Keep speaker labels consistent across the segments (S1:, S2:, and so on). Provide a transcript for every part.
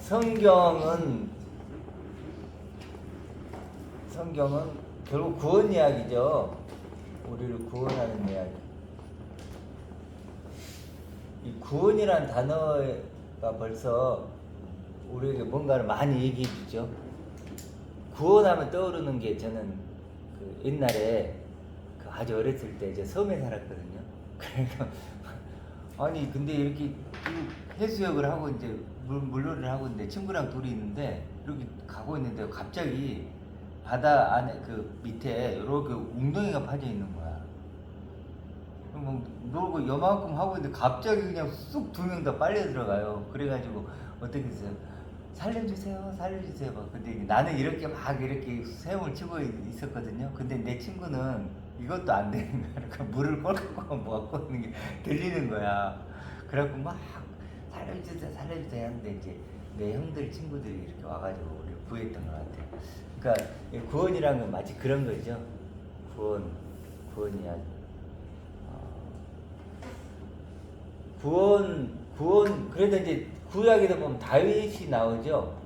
S1: 성경은 결국 구원 이야기죠. 우리를 구원하는 이야기. 이 구원이란 단어가 벌써 우리에게 뭔가를 많이 얘기해 주죠. 구원하면 떠오르는 게 저는 그 옛날에 그 아주 어렸을 때 이제 섬에 살았거든요. 그러니까 아니 근데 이렇게 해수욕을 하고 이제 물놀이를 하고 있는데 친구랑 둘이 있는데 이렇게 가고 있는데 갑자기 바다 안에 그 밑에 이렇게 웅덩이가 파져 있는 거야. 뭐 놀고 요만큼 하고 있는데 갑자기 그냥 쑥 두 명 다 빨려 들어가요. 그래가지고 어떻게 했어요? 살려주세요, 살려주세요. 막 근데 나는 이렇게 막 이렇게 세움을 치고 있었거든요. 근데 내 친구는 이것도 안 되는 거야. 그러니까 물을 꼴깍꼴깍 먹고 있는 게 들리는 거야. 그래갖고 막 살려주세요, 살려주세요 하는데 이제 내 형들 친구들이 이렇게 와가지고 우리를 구했던 것 같아요. 그러니까 구원이라는 건 마치 그런 거죠. 구원이야. 그래도 이제 구약에도 보면 다윗이 나오죠.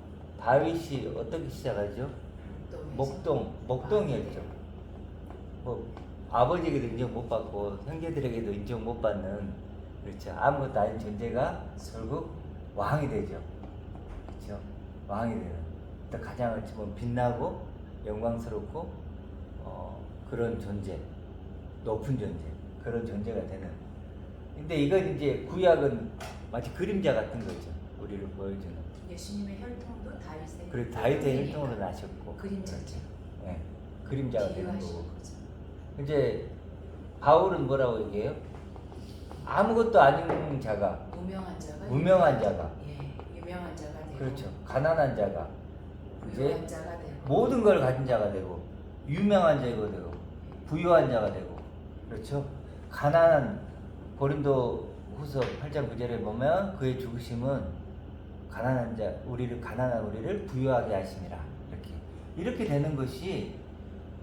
S1: 다윗이 어떻게 시작하죠? 목동이었죠. 뭐 아버지에게도 인정 못 받고 형제들에게도 인정 못 받는, 그렇죠. 아무것도 아닌 존재가 결국 왕이 되죠. 그렇죠. 왕이 되는. 또 가장 어찌 보면 빛나고 영광스럽고 그런 존재, 높은 존재, 그런 존재가 되는. 근데 이건 이제 구약은 마치 그림자 같은 거죠. 우리를 보여주는.
S2: 예수님의 혈통도 다윗의.
S1: 그리고 다윗의 혈통으로 나셨고.
S2: 그림자죠.
S1: 네, 그림자가 되는 거고.
S2: 거죠.
S1: 이제 바울은 뭐라고 얘기해요? 아무것도 아닌 자가, 무명한 자가,
S2: 유명한 자가 되고.
S1: 그렇죠. 가난한 자가,
S2: 부유한 자가 되고.
S1: 모든 걸 가진 자가 되고, 유명한 자가 되고, 부유한 자가 되고, 그렇죠. 가난한 고린도 후서 8장 9절에 보면 그의 죽으심은 가난한 우리를 부유하게 하심이라. 이렇게 되는 것이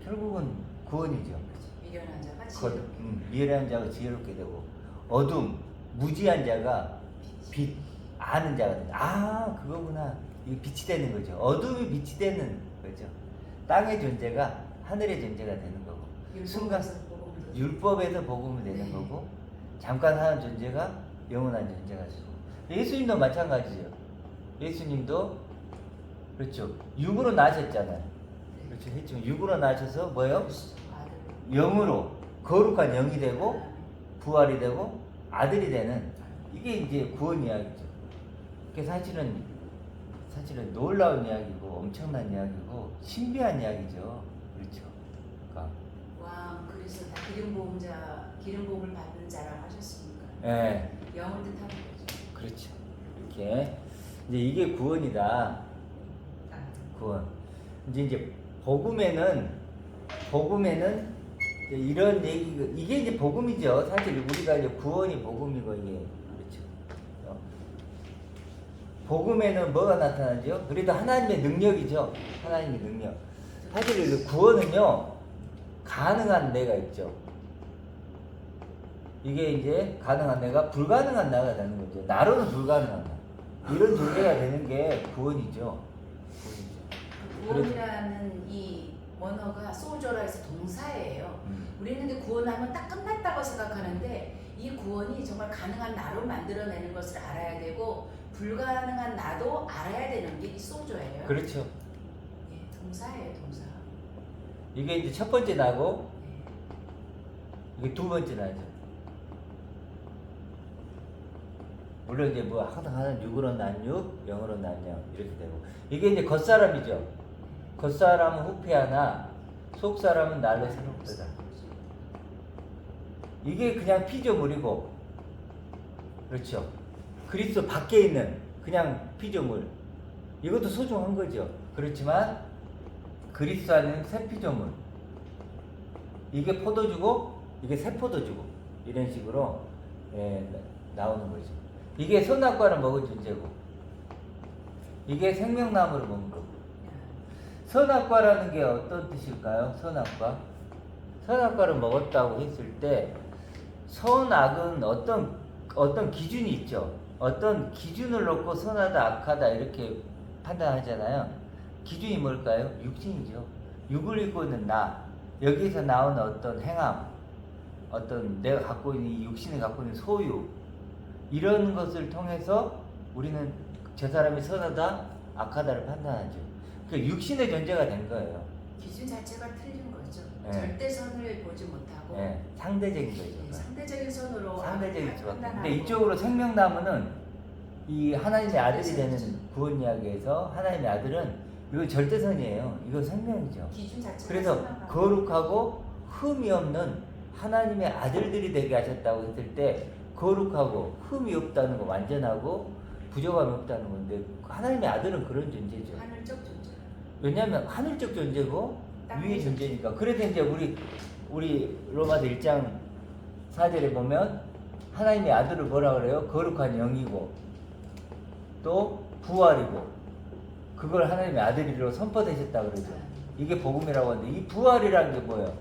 S1: 결국은 구원이죠.
S2: 미련한 자가 지혜롭게.
S1: 미련한 자가 지혜롭게 되고, 무지한 자가 빛 아는 자가 된다. 그거구나. 이게 빛이 되는 거죠. 어둠이 빛이 되는 거죠. 땅의 존재가 하늘의 존재가 되는 거고, 율법에서 복음이 되는 거고, 잠깐 하는 존재가 영원한 존재가 되고. 예수님도 마찬가지죠. 예수님도 그렇죠. 육으로 나셨잖아요. 그렇죠. 했지만 육으로 나셔서 뭐예요? 영으로 거룩한 영이 되고 부활이 되고 아들이 되는, 이게 이제 구원 이야기죠. 그게 사실은 놀라운 이야기고 엄청난 이야기고 신비한 이야기죠. 그렇죠. 그러니까
S2: 그래서 다 기름 부음을 받는 자라고 하셨으니까.
S1: 네.
S2: 영을 뜻하는 거죠.
S1: 그렇죠. 이렇게 이제 이게 구원이다. 구원. 이제 복음에는 이런 이게 이제 복음이죠. 사실 우리가 이제 구원이 복음이고 이게 그렇죠. 복음에는 뭐가 나타나죠? 그래도 하나님의 능력이죠. 하나님의 능력. 사실 구원은요 가능한 내가 있죠. 이게 이제 가능한 내가 불가능한 나가 되는 거죠. 나로는 불가능한 나. 이런 존재가 되는 게 구원이죠.
S2: 구원이라는 이 원어가 소조라 해서 동사예요. 우리는 근데 구원하면 딱 끝났다고 생각하는데 이 구원이 정말 가능한 나로 만들어내는 것을 알아야 되고 불가능한 나도 알아야 되는 게 이 소조예요.
S1: 그렇죠.
S2: 동사예요, 동사.
S1: 이게 이제 첫 번째 나고 이게 두 번째 나죠. 물론 이제 뭐 항상 하는 육으로 난 육, 영으로 난 영 이렇게 되고, 이게 이제 겉사람이죠. 겉사람은 후패하나 속사람은 날로 새롭다. 이게 그냥 피조물이고, 그렇죠. 그리스도 밖에 있는 그냥 피조물, 이것도 소중한 거죠. 그렇지만 그리스도 안에는 새 피조물, 이게 포도주고 이게 새 포도주고 이런 식으로 나오는 거죠. 이게 선악과를 먹은 존재고 이게 생명나무를 먹은 거고. 선악과라는 게 어떤 뜻일까요? 선악과를 먹었다고 했을 때 선악은 어떤 기준이 있죠. 어떤 기준을 놓고 선하다 악하다 이렇게 판단하잖아요. 기준이 뭘까요? 육신이죠. 육을 입고 있는 나, 여기서 나오는 어떤 행함, 어떤 내가 갖고 있는 이 육신이 갖고 있는 소유, 이런 것을 통해서 우리는 저 사람이 선하다 악하다를 판단하죠. 그 육신의 존재가 된 거예요.
S2: 기준 자체가 틀린 거죠.
S1: 네.
S2: 절대선을 보지 못하고
S1: 네, 상대적인 거죠.
S2: 네, 상대적인 선으로
S1: 상대적인 수밖에.
S2: 판단하고.
S1: 근데 이쪽으로 생명나무는 이 하나님의 아들이
S2: 절대선이죠.
S1: 되는 구원 이야기에서 하나님의 아들은 이거 절대선이에요. 이거 생명이죠.
S2: 기준 자체가
S1: 그래서
S2: 생명나무.
S1: 거룩하고 흠이 없는 하나님의 아들들이 되게 하셨다고 했을 때 거룩하고 흠이 없다는 거, 완전하고 부족함이 없다는 건데 하나님의 아들은 그런 존재죠.
S2: 하늘적 존재.
S1: 왜냐하면 하늘적 존재고
S2: 땅의
S1: 위의 존재니까. 그래서 이제 우리 로마서 1장 4절에 보면 하나님의 아들을 뭐라 그래요? 거룩한 영이고 또 부활이고 그걸 하나님의 아들이로 선포되셨다 그러죠. 이게 복음이라고 하는데 이 부활이라는 게 뭐예요?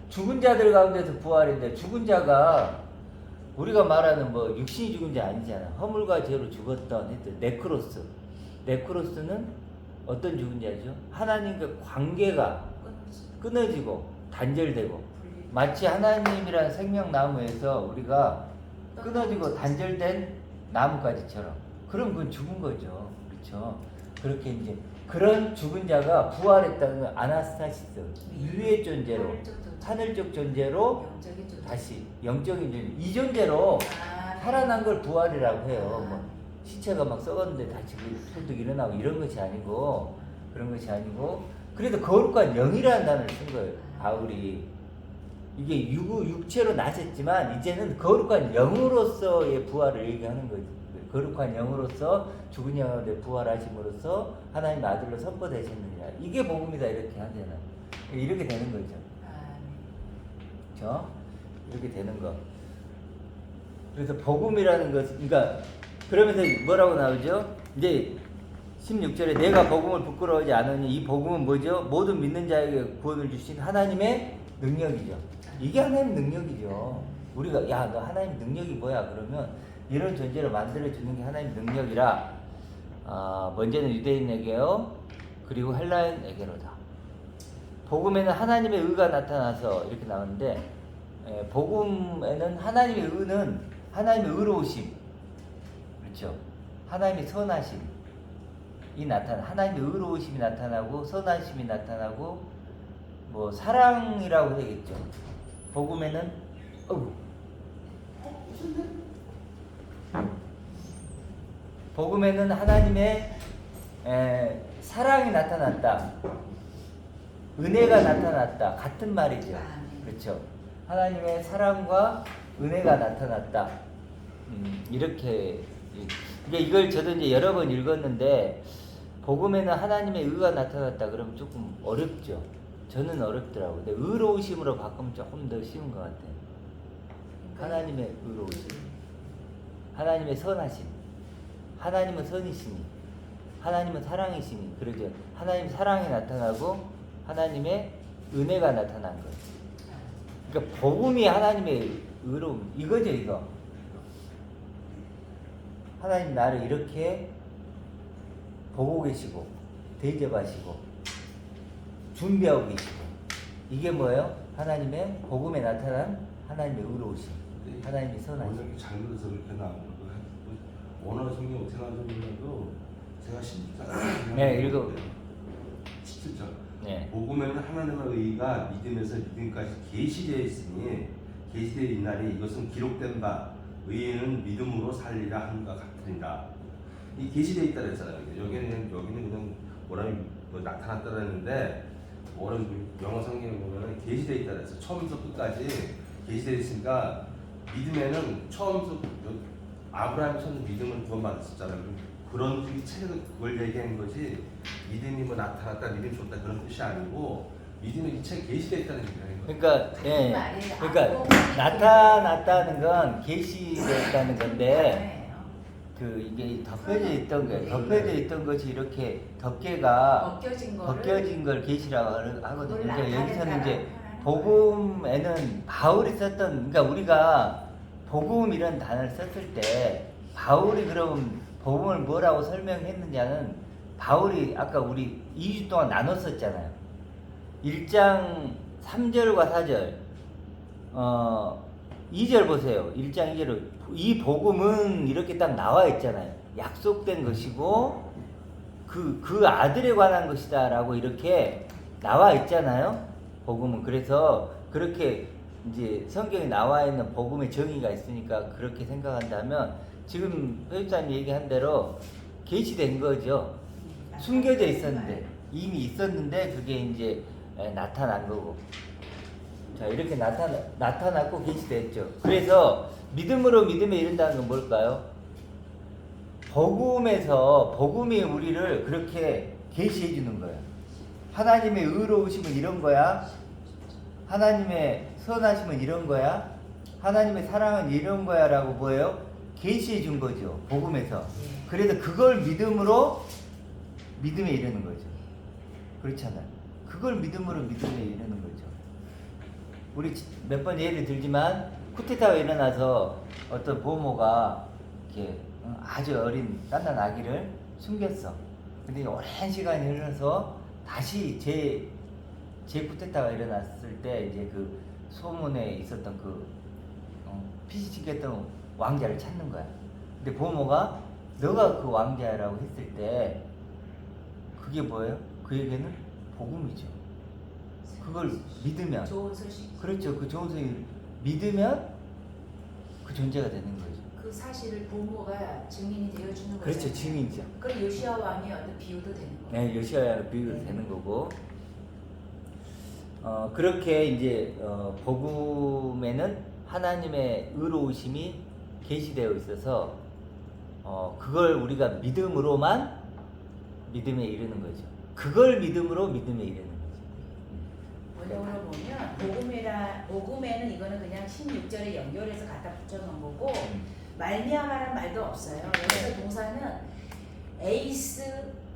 S1: 죽은 자들 가운데서 부활인데 죽은 자가 우리가 말하는 뭐 육신이 죽은 자 아니잖아. 허물과 죄로 죽었던 했던 네크로스는 어떤 죽은 자죠? 하나님과 관계가 끊어지고 단절되고 마치 하나님이라는 생명나무에서 우리가 끊어지고 단절된 나무가지처럼 그럼 그건 죽은 거죠. 그렇죠? 그렇게 이제 그런 죽은 자가 부활했다는 건 아나스타시스 위의 존재로 하늘적 존재로
S2: 영적인 존재.
S1: 다시 영적인 존재 이 존재로 살아난 걸 부활이라고 해요. 뭐 시체가 막 썩었는데 다시 풀뚝 일어나고 이런 것이 아니고 그런 것이 아니고 그래도 거룩한 영이라는 단어를 쓴 거예요. 바울이 이게 육체로 나셨지만 이제는 거룩한 영으로서의 부활을 얘기하는 거지. 거룩한 영으로서 죽은 영혼에 부활하심으로써 하나님의 아들로 선포되셨느냐. 이게 복음이다 이렇게 하잖아. 이렇게 되는 거죠. 그렇죠? 이렇게 되는 거. 그래서 복음이라는 것, 그러니까 그러면서 뭐라고 나오죠? 이제 16절에 내가 복음을 부끄러워하지 않으니 이 복음은 뭐죠? 모든 믿는 자에게 구원을 주신 하나님의 능력이죠. 이게 하나님의 능력이죠. 우리가 야, 너 하나님 능력이 뭐야? 그러면 이런 존재를 만들어주는 게 하나님 능력이라 먼저는 유대인에게요 그리고 헬라인에게로다. 복음에는 하나님의 의가 나타나서 이렇게 나오는데 복음에는 하나님의 의는 하나님의 의로우심 그렇죠. 하나님의 선하심이 하나님의 의로우심이 나타나고 선하심이 나타나고 뭐 사랑이라고 되겠죠. 복음에는 복음에는 하나님의 사랑이 나타났다. 은혜가 나타났다. 같은 말이죠. 그렇죠. 하나님의 사랑과 은혜가 나타났다. 이렇게 이걸 저도 이제 여러 번 읽었는데 복음에는 하나님의 의가 나타났다. 그러면 조금 어렵죠. 저는 어렵더라고요. 근데 의로우심으로 바꾸면 조금 더 쉬운 것 같아요. 하나님의 의로우심, 하나님의 선하심, 하나님은 선이시니, 하나님은 사랑이시니, 그러죠. 하나님 사랑이 나타나고 하나님의 은혜가 나타난 거죠. 그러니까 복음이 하나님의 의로움 이거죠, 이거. 하나님 나를 이렇게 보고 계시고 대접하시고 준비하고 계시고 이게 뭐예요? 하나님의 복음에 나타난 하나님의 의로우심, 하나님의 선하심.
S3: 장르에서 그렇게 나오는 거 원어 성경 어떻게 나오는지 몰라도 제가 10절
S1: 네, 읽어.
S3: 17절
S1: 네.
S3: 복음에는 하나님의 의가 믿음에서 믿음까지 계시되어 있으니 계시되어 있는 날이 이것은 기록된 바 의인은 믿음으로 살리라 함과 같으니라. 이 계시되어 있다 그랬잖아요. 여기는 그냥 뭐라고 뭐 나타났다 그랬는데 영어 성경에 보면은 계시되어 있다 그랬어. 처음부터 끝까지 계시되어 있으니까 믿음에는 처음부터 아브라함이 처음 믿음을 구원받았었잖아요. 그런 이 책에서 그걸 얘기하는 거지 믿음이 뭐 나타났다, 믿음이 좋다 그런 뜻이 아니고 믿음이 이 책에 계시되어 있다는 얘기예요.
S1: 그러니까 그러니까 나타났다는 건 계시됐다는 건데 그 이게 덮여져 있던 게 덮여져 있던 것이 이렇게 덮개가 벗겨진 걸 계시라고 하거든요. 그러니까 여기서는 이제 복음에는 바울이 썼던 그러니까 우리가 복음 이런 단어를 썼을 때 바울이 그럼 복음을 뭐라고 설명했느냐는 바울이 아까 우리 2주 동안 나눴었잖아요. 1장 3절과 4절 2절 보세요. 1장 2절을 이 복음은 이렇게 딱 나와 있잖아요. 약속된 것이고 그 아들에 관한 것이다 라고 이렇게 나와 있잖아요. 복음은. 그래서 그렇게 이제 성경에 나와 있는 복음의 정의가 있으니까 그렇게 생각한다면 지금 회장님 얘기한 대로 계시된 거죠. 숨겨져 있었는데 이미 있었는데 그게 이제 나타난 거고. 자, 이렇게 나타났고 계시됐죠. 그래서 믿음으로 믿음에 이른다는 건 뭘까요? 복음이 우리를 그렇게 계시해 주는 거예요. 하나님의 의로우심은 이런 거야. 하나님의 선하심은 이런 거야. 하나님의 사랑은 이런 거야 라고 뭐예요? 계시해 준 거죠. 복음에서. 그래서 그걸 믿음으로 믿음에 이르는 거죠. 그렇잖아요. 그걸 믿음으로 믿음에 이르는 거죠. 우리 몇 번 예를 들지만 쿠데타가 일어나서 어떤 보모가 이렇게 아주 어린 갓난 아기를 숨겼어. 근데 오랜 시간이 흘러서 다시 제 쿠데타가 일어났을 때 이제 그 소문에 있었던 그 피시찍혔던 왕자를 찾는 거야. 근데 보모가 너가 그 왕자라고 했을 때 그게 뭐예요? 그에게는 복음이죠. 그걸 믿으면
S2: 좋은 소식.
S1: 그렇죠. 그 좋은 소식 믿으면 그 존재가 되는 거죠.
S2: 그 사실을 부모가 증인이 되어주는 거죠.
S1: 그렇죠. 증인이죠.
S2: 그럼 요시야 왕의 어떤 비유도 되는 거예요.
S1: 네, 요시야 비유도 되는 거고. 그렇게 이제 복음에는 하나님의 의로우심이 계시되어 있어서 그걸 우리가 믿음으로만 믿음에 이르는 거죠. 그걸 믿음으로 믿음에 이르는 거죠.
S2: 원어로 보면 복음에는 이거는 그냥 16절에 연결해서 갖다 붙여놓은 거고 말미암아라는 말도 없어요. 여기서 동사는 에이스,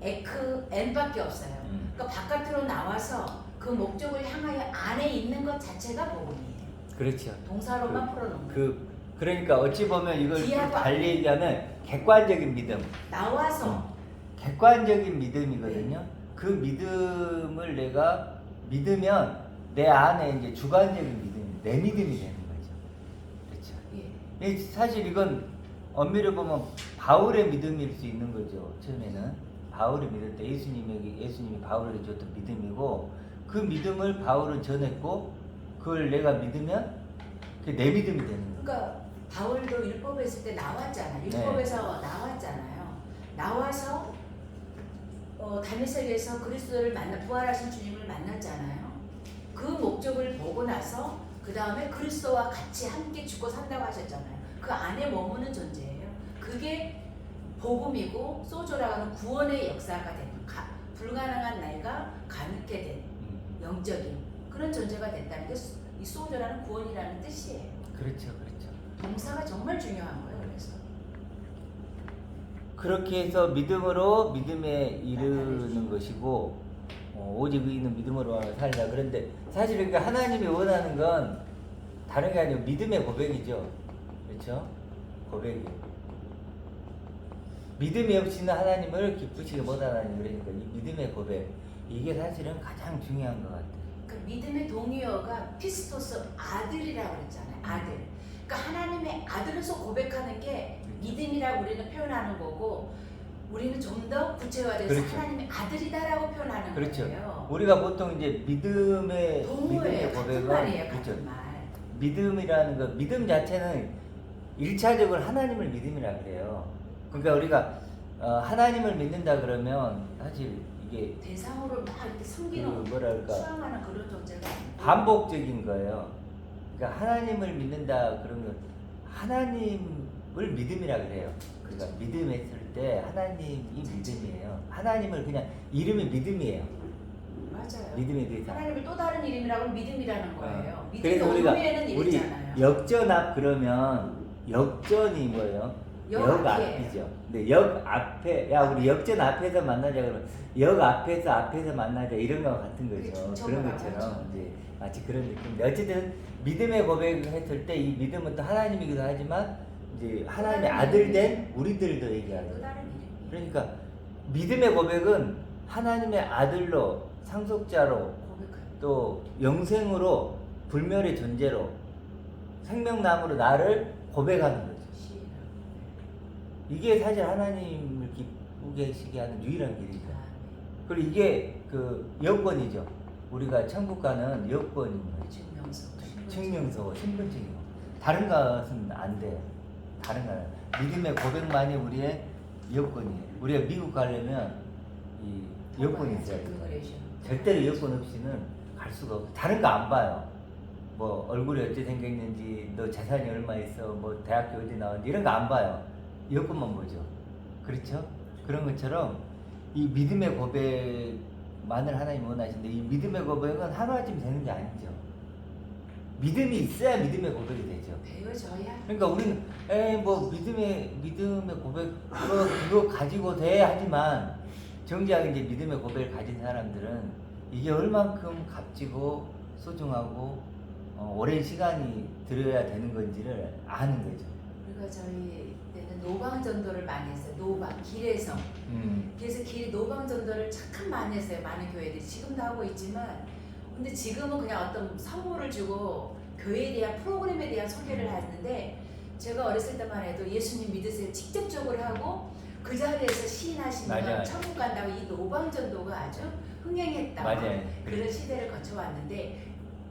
S2: 에크, 엔밖에 없어요. 그러니까 바깥으로 나와서 그 목적을 향하여 안에 있는 것 자체가 복음이에요.
S1: 그렇죠.
S2: 동사로만 풀어놓은 거예요.
S1: 그러니까 어찌 보면 이걸
S2: 뒤하고
S1: 달리 얘기하면 객관적인 믿음.
S2: 나와서
S1: 객관적인 믿음이거든요. 그 믿음을 내가 믿으면 내 안에 이제 주관적인 믿음이 내 믿음이 되는 거죠. 그렇죠.
S2: 예.
S1: 사실 이건 엄밀히 보면 바울의 믿음일 수 있는 거죠. 처음에는 바울이 믿을 때 예수님이 바울에게 줬던 믿음이고 그 믿음을 바울은 전했고 그걸 내가 믿으면 그게 내 믿음이 되는 거예요.
S2: 그러니까 바울도 율법에 있을 때 나왔잖아요. 율법에서 나왔잖아요. 나와서 다메섹에서 그리스도를 부활하신 주님을 만났잖아요. 그 목적을 보고 나서 그 다음에 그리스도와 같이 함께 죽고 산다고 하셨잖아요. 그 안에 머무는 존재예요. 그게 복음이고 소조라는 구원의 역사가 되는 불가능한 나이가 가능케 된 영적인 그런 존재가 된다는 게 이 소조라는 구원이라는 뜻이에요.
S1: 그렇죠, 그렇죠.
S2: 동사가 정말 중요한 거예요. 그래서
S1: 그렇게 해서 믿음으로 믿음에 이르는 것이고 오직 의인은 믿음으로 살리라. 그런데 사실 그러니까 하나님이 원하는 건 다른 게 아니고 믿음의 고백이죠. 그렇죠? 고백이. 믿음이 없이는 하나님을 기쁘시게 못하나니 그러니까 이 믿음의 고백 이게 사실은 가장 중요한 것 같아요.
S2: 그 믿음의 동의어가 피스토스 아들이라고 그랬잖아요. 아들. 그러니까 하나님의 아들로서 고백하는 게 믿음이라고 우리는 표현하는 거고 우리는 좀 더 구체화돼서
S1: 그렇죠.
S2: 하나님의 아들이다라고 표현하는
S1: 그렇죠.
S2: 거예요.
S1: 우리가 보통 이제 믿음의
S2: 동호예요. 같은
S1: 고백은
S2: 말이에요.
S1: 그렇죠.
S2: 같은 말.
S1: 믿음이라는 거 믿음 자체는 일차적으로 하나님을 믿음이라 그래요. 그러니까 우리가 하나님을 믿는다 그러면 사실 이게
S2: 대상으로 막 이렇게 섬기는
S1: 뭐랄까
S2: 수행하는 그런 존재가 아니고
S1: 반복적인 거예요. 그러니까 하나님을 믿는다 그러면 하나님을 믿음이라 그래요. 그러니까 믿음했을 때 하나님이 믿음이에요. 하나님을 그냥 이름이 믿음이에요.
S2: 맞아요.
S1: 믿음에 대해서.
S2: 하나님을 또 다른 이름이라고 믿음이라는 거예요. 믿음
S1: 그래서 우리가
S2: 의미에는
S1: 우리
S2: 이랬잖아요.
S1: 역전앞 그러면 역전이 뭐예요? 역 앞이죠. 근데 역 앞에 우리 역전 앞에서 만나자 그러면 역 앞에서 만나자 이런 거 같은 거죠. 그런 것처럼 이제 마치 그런 느낌인데 어쨌든 믿음의 고백을 했을 때 이 믿음은 또 하나님이기도 하지만 이제 하나님의 아들 된 우리들도 얘기하는
S2: 또
S1: 거예요.
S2: 다른 이름이에요.
S1: 그러니까 믿음의 고백은 하나님의 아들로 상속자로
S2: 고백하는
S1: 또 영생으로 불멸의 존재로 생명나무로 나를 고백하는 거죠.
S2: 시인이라고.
S1: 이게 사실 하나님을 기쁘게 하시게 하는 유일한 길이죠.
S2: 아,
S1: 그리고 이게 그 여권이죠. 우리가 천국 가는 여권인 거예요.
S2: 증명서.
S1: 증명서, 신분증이고 다른 것은 안 돼요. 다른 거는 믿음의 고백만이 우리의 여권이에요. 우리가 미국 가려면 이 여권이 있어야 돼요. 절대로 여권 없이는 갈 수가 없어. 다른 거 안 봐요. 뭐 얼굴이 어떻게 생겼는지, 너 재산이 얼마 있어, 뭐 대학교 어디 나왔는지 이런 거 안 봐요. 여권만 보죠. 그렇죠? 그런 것처럼 이 믿음의 고백만을 하나님 원하시는데 이 믿음의 고백은 하루아침 되는 게 아니죠. 믿음이 있어야 믿음의 고백이 되죠.
S2: 배워져야.
S1: 그러니까 우리는 뭐 믿음의 고백 그거 가지고 돼 하지만 정작 이제 믿음의 고백을 가진 사람들은 이게 얼만큼 값지고 소중하고 오랜 시간이 들어야 되는 건지를 아는 거죠.
S2: 우리가 저희 때는 노방 전도를 많이 했어요. 노방 길에서. 그래서 길 노방 전도를 참 많이 했어요. 많은 교회들이 지금도 하고 있지만, 근데 지금은 그냥 어떤 선물을 주고 교회에 대한 프로그램에 대한 소개를 하는데, 제가 어렸을 때만 해도 예수님 믿으세요 직접적으로 하고 그 자리에서 시인하시는
S1: 맞아요.
S2: 건 천국 간다고 이 노방 전도가 아주 흥행했다.
S1: 맞아요.
S2: 그런 시대를 거쳐왔는데,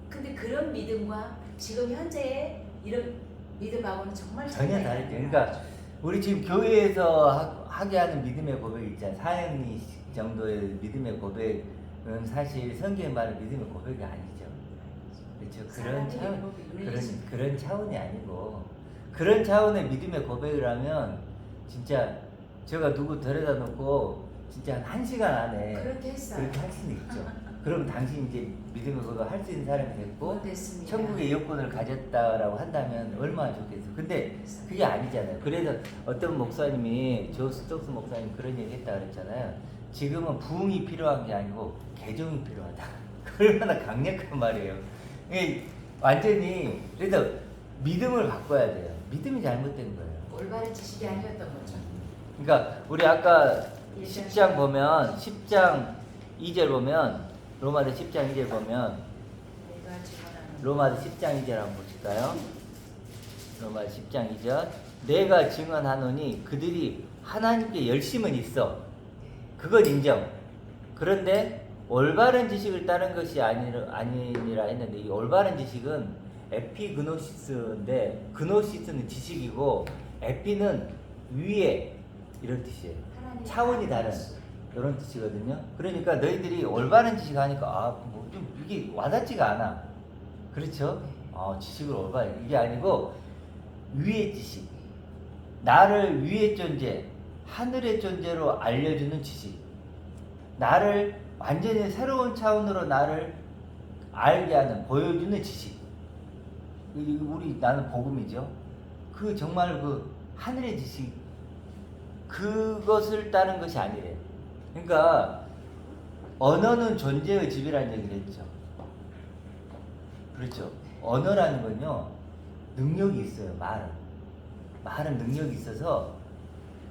S2: 근데 그런 믿음과 지금 현재의 이런 믿음하고는 정말
S1: 전혀
S2: 차이가
S1: 다르죠.
S2: 있는
S1: 그러니까
S2: 거죠.
S1: 우리 지금 교회에서 하게 하는 믿음의 고백 있잖아요. 사형리 정도의 믿음의 고백은 사실 성경에 말하는 믿음의 고백이 아니죠. 그렇죠. 그런 차원이 아니고 그런 차원의 믿음의 고백을 하면 진짜 제가 누구 데려다 놓고 진짜 한 시간 안에
S2: 그렇게 했어요.
S1: 그렇게 할 수는 있죠. 그럼 당신 이제 믿음의 고백을 할 수 있는 사람이 됐고
S2: 됐습니다.
S1: 천국의 여권을 가졌다라고 한다면 얼마나 좋겠어. 근데 그게 아니잖아요. 그래서 어떤 목사님이 조스톡스 목사님 그런 얘기 했다 그랬잖아요. 지금은 부흥이 필요한 게 아니고 개종이 필요하다. 얼마나 강력한 말이에요. 이게 완전히 그래서 믿음을 바꿔야 돼요. 믿음이 잘못된 거예요.
S2: 올바른 지식이 아니었던 거죠.
S1: 그러니까 우리 아까 10장 보면 10장 2절 보면 로마서 10장 2절 보면
S2: 내가 증언하는
S1: 로마서 10장 2절 한번 보실까요? 로마서 10장 2절 내가 증언하노니 그들이 하나님께 열심은 있어. 그건 인정. 그런데 올바른 지식을 따른 것이 아니니라 했는데 이 올바른 지식은 에피그노시스인데 그노시스는 지식이고 에피는 위에 이런 뜻이에요.
S2: 하나님
S1: 차원이 다른 이런 뜻이거든요. 그러니까 너희들이 올바른 지식 하니까 뭐 좀 이게 와닿지가 않아. 그렇죠? 지식을 올바른 이게 아니고 위의 지식. 나를 위의 존재, 하늘의 존재로 알려주는 지식. 나를 완전히 새로운 차원으로 나를 알게 하는 보여주는 지식. 나는 복음이죠. 그 정말 그 하늘의 지식 그것을 따른 것이 아니래요. 그러니까 언어는 존재의 집이라는 얘기를 했죠. 그렇죠. 언어라는 건요 능력이 있어요. 말은 능력이 있어서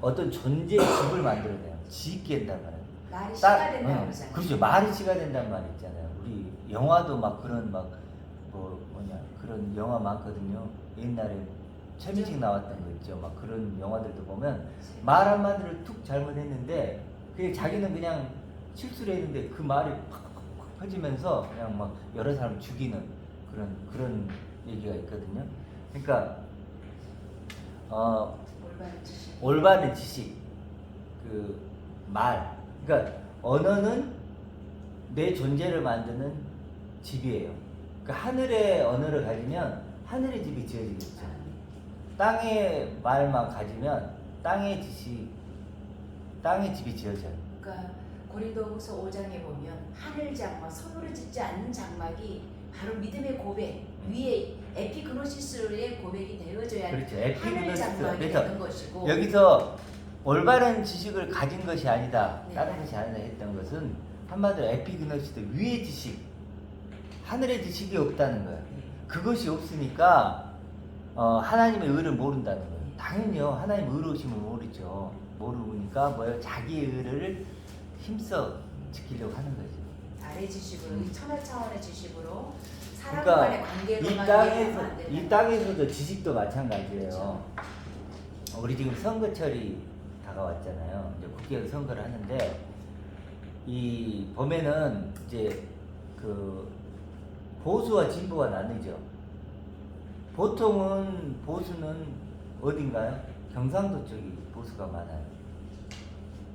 S1: 어떤 존재의 집을 만들어내요. 짓게 한단 말이에요.
S2: 말이 시가 된다고 그러잖아요.
S1: 그렇죠. 말이 시가 된단 말이 있잖아요. 우리 영화도 막 그런 그런 영화 많거든요. 옛날에 최민식 나왔던 거 있죠. 막 그런 영화들도 보면 말 한마디를 툭 잘못했는데 그게 자기는 그냥 실수를 했는데 그 말이 팍팍팍 퍼지면서 그냥 막 여러 사람 죽이는 그런 얘기가 있거든요. 그러니까 올바른 지식 그 말 그러니까 언어는 내 존재를 만드는 집이에요. 그러니까 하늘의 언어를 가지면 하늘의 집이 지어지겠죠. 땅의 말만 가지면 땅의 집이 지어져요.
S2: 그러니까 고린도후서 5장에 보면 하늘 장막, 손으로 짓지 않는 장막이 바로 믿음의 고백 위에 에피그노시스의 고백이 되어져야
S1: 그렇죠.
S2: 하늘 장막이 되는 것이고
S1: 여기서 올바른 지식을 가진 것이 아니다,
S2: 네.
S1: 다른 것이 아니다 했던 것은 한마디로 에피그노시스 위의 지식, 하늘의 지식이 없다는 거예요. 그것이 없으니까 하나님의 의를 모른다는 거예요. 당연히요. 하나님 의로우심을 모르죠. 모르니까 뭐예요? 자기 의를 힘써 지키려고 하는 거죠.
S2: 아래 지식으로 이 천하 차원의 지식으로 사람
S1: 그러니까
S2: 간의 관계로만
S1: 이
S2: 이해하면 안
S1: 땅에서
S2: 된다.
S1: 이 땅에서도 지식도 마찬가지예요.
S2: 그렇죠.
S1: 우리 지금 선거철이 다가왔잖아요. 이제 국회의원 선거를 하는데 이 보면은 이제 그 보수와 진보가 나뉘죠. 보통은 보수는 어딘가요? 경상도 쪽이 보수가 많아요.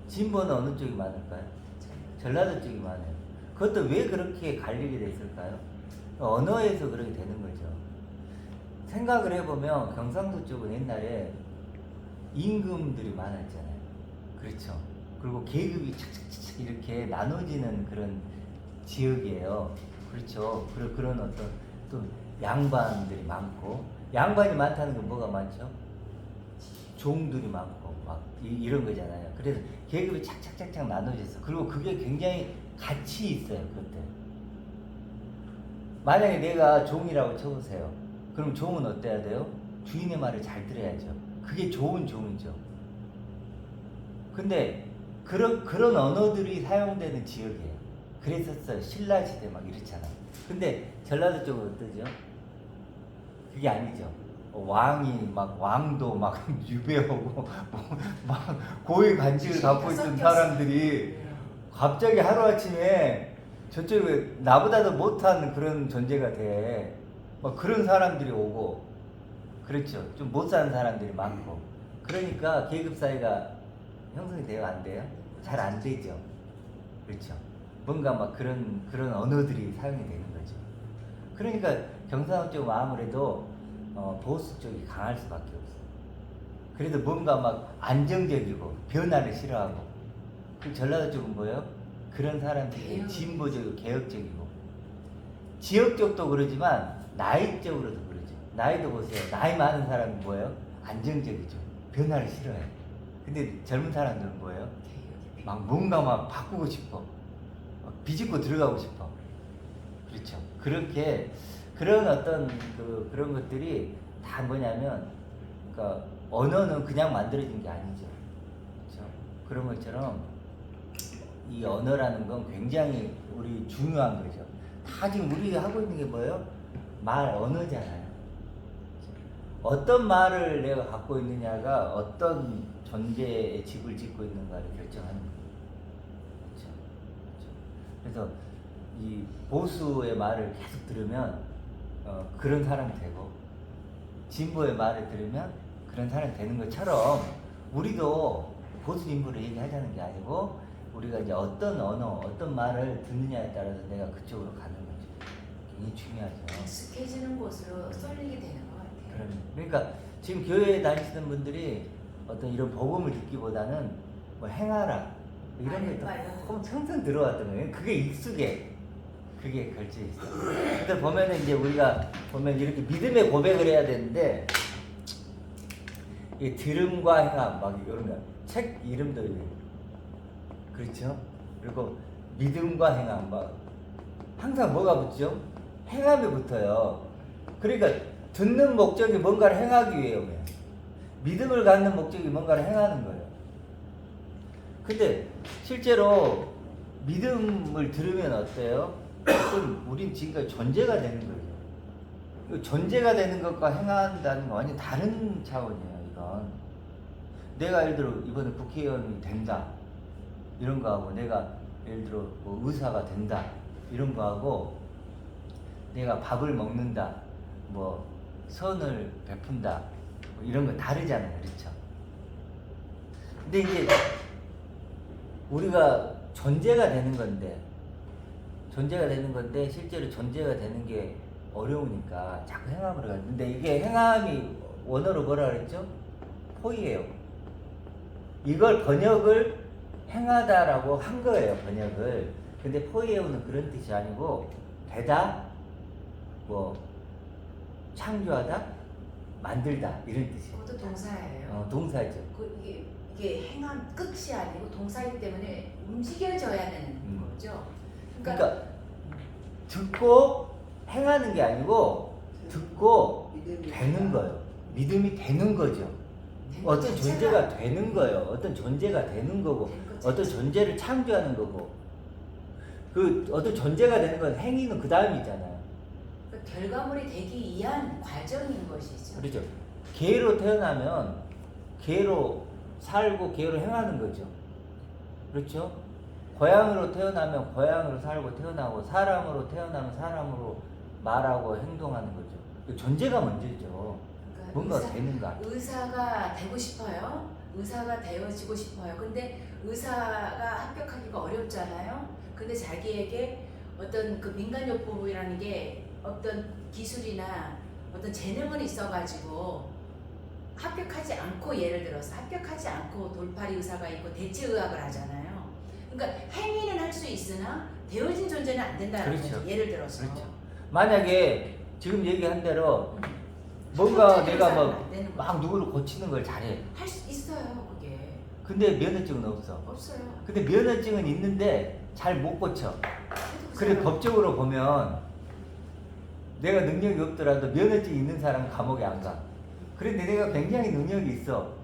S1: 진보는 어느 쪽이 많을까요? 전라도 쪽이 많아요. 그것도 왜 그렇게 갈리게 됐을까요? 언어에서 그렇게 되는 거죠. 생각을 해보면 경상도 쪽은 옛날에 임금들이 많았잖아요. 그렇죠. 그리고 계급이 착착착 이렇게 나눠지는 그런 지역이에요. 그렇죠. 그런 어떤 또 양반들이 많고, 양반이 많다는 건 뭐가 많죠? 종들이 많고 막 이런 거잖아요. 그래서 계급이 착착착착 나눠졌어. 그리고 그게 굉장히 가치 있어요. 그때 만약에 내가 종이라고 쳐보세요. 그럼 종은 어때야 돼요? 주인의 말을 잘 들어야죠. 그게 좋은 종이죠. 근데 그런 언어들이 사용되는 지역이에요. 그랬었어요. 신라시대 막 이렇잖아요. 근데 전라도 쪽은 어떠죠? 그게 아니죠. 왕이 막 왕도 막 유배하고 막 고위 관직을 갖고 있던 사람들이 갑자기 하루아침에 저쪽에 나보다도 못한 그런 존재가 돼. 막 그런 사람들이 오고, 그렇죠. 좀 못 사는 사람들이 많고. 그러니까 계급 사회가 형성이 돼요, 안 돼요? 잘 안 되죠. 그렇죠. 뭔가 막 그런 언어들이 사용이 되는 거죠. 그러니까 경상도 쪽은 아무래도 보수 쪽이 강할 수밖에 없어요. 그래도 뭔가 막 안정적이고 변화를 싫어하고. 그 전라도 쪽은 뭐예요? 그런 사람들이 진보적이고 개혁적이고. 지역 쪽도 그러지만 나이적으로도 그러죠. 나이도 보세요. 나이 많은 사람은 뭐예요? 안정적이죠. 변화를 싫어해요. 근데 젊은 사람들은 뭐예요? 막 뭔가 막 바꾸고 싶어. 막 비집고 들어가고 싶어. 그렇죠. 그렇게 그런 어떤 그런 것들이 다 뭐냐면, 그러니까 언어는 그냥 만들어진 게 아니죠. 그렇죠. 그런 것처럼 이 언어라는 건 굉장히 우리 중요한 거죠. 다 지금 우리가 하고 있는 게 뭐예요? 말 언어잖아요. 어떤 말을 내가 갖고 있느냐가 어떤 존재의 집을 짓고 있는가를 결정하는 거예요. 그렇죠. 그래서 이 보수의 말을 계속 들으면 그런 사람이 되고, 진보의 말을 들으면 그런 사람이 되는 것처럼 우리도 보수 진보를 얘기하자는 게 아니고, 우리가 이제 어떤 언어, 어떤 말을 듣느냐에 따라서 내가 그쪽으로 가는 거죠. 굉장히 중요하죠.
S2: 익숙해지는 곳으로 쏠리게 되는 것 같아요.
S1: 그러니까 지금 교회에 다니시는 분들이 어떤 이런 복음을 듣기보다는 뭐 행하라 이런 게 평생 들어왔던 거예요. 그게 익숙해. 그게 걸쳐 있어. 근데 보면은 이제 우리가 보면 이렇게 믿음의 고백을 해야 되는데, 이 들음과 행함 막 이런 거, 책 이름도 있고. 그렇죠? 그리고 믿음과 행함 막 항상 뭐가 붙죠? 행함이 붙어요. 그러니까 듣는 목적이 뭔가를 행하기 위해요. 믿음을 갖는 목적이 뭔가를 행하는 거예요. 근데 실제로 믿음을 들으면 어때요? 그럼 우린 지금까지 존재가 되는 거예요. 존재가 되는 것과 행한다는 건 완전히 다른 차원이에요. 이건 내가 예를 들어 이번에 국회의원이 된다 이런 거하고, 내가 예를 들어 뭐 의사가 된다 이런 거하고, 내가 밥을 먹는다, 뭐 선을 베푼다 뭐 이런 거 다르잖아요. 그렇죠? 근데 이제 우리가 존재가 되는 건데 실제로 존재가 되는 게 어려우니까 자꾸 행함으로 가요. 근데 이게 행함이 원어로 뭐라 그랬죠? 포이예요. 이걸 번역을 행하다라고 한 거예요, 번역을. 근데 포이에오는 그런 뜻이 아니고, 되다, 뭐 창조하다, 만들다 이런 뜻이에요.
S2: 그것도 동사예요.
S1: 동사죠.
S2: 이게 행함 끝이 아니고 동사이기 때문에 움직여져야 되는 거죠.
S1: 그러니까 듣고 행하는 게 아니고 듣고 되는 거예요. 믿음이 되는 거죠. 어떤 존재가 되는 거예요. 어떤 존재가 되는 거고, 어떤 존재를 창조하는 거고, 그 어떤 존재가 되는 건 행위는 그 다음이잖아요.
S2: 그 결과물이 되기 위한 과정인 것이죠.
S1: 그렇죠. 개로 태어나면 개로 살고 개로 행하는 거죠. 그렇죠. 고양이로 태어나면 고양이로 살고 태어나고, 사람으로 태어나면 사람으로 말하고 행동하는 거죠. 그 존재가 먼저죠.
S2: 그러니까
S1: 뭔가 되는가.
S2: 의사가 되고 싶어요. 의사가 되어지고 싶어요. 근데 의사가 합격하기가 어렵잖아요. 근데 자기에게 어떤 그 민간요법이라는 게 어떤 기술이나 어떤 재능은 있어가지고 합격하지 않고, 예를 들어서 합격하지 않고 돌팔이 의사가 있고 대체의학을 하잖아요. 그러니까 행위는 할 수 있으나 되어진 존재는 안 된다는
S1: 그렇죠.
S2: 거죠. 예를 들어서.
S1: 그렇죠. 만약에 지금 얘기한 대로 뭔가 내가 막 누구를 고치는 걸 잘해.
S2: 할 수 있어요, 그게.
S1: 근데 면허증은 없어.
S2: 없어요.
S1: 근데 면허증은 있는데 잘 못 고쳐. 그래 법적으로 보면 내가 능력이 없더라도 면허증 있는 사람은 감옥에 안 가. 그런데 내가 굉장히 능력이 있어.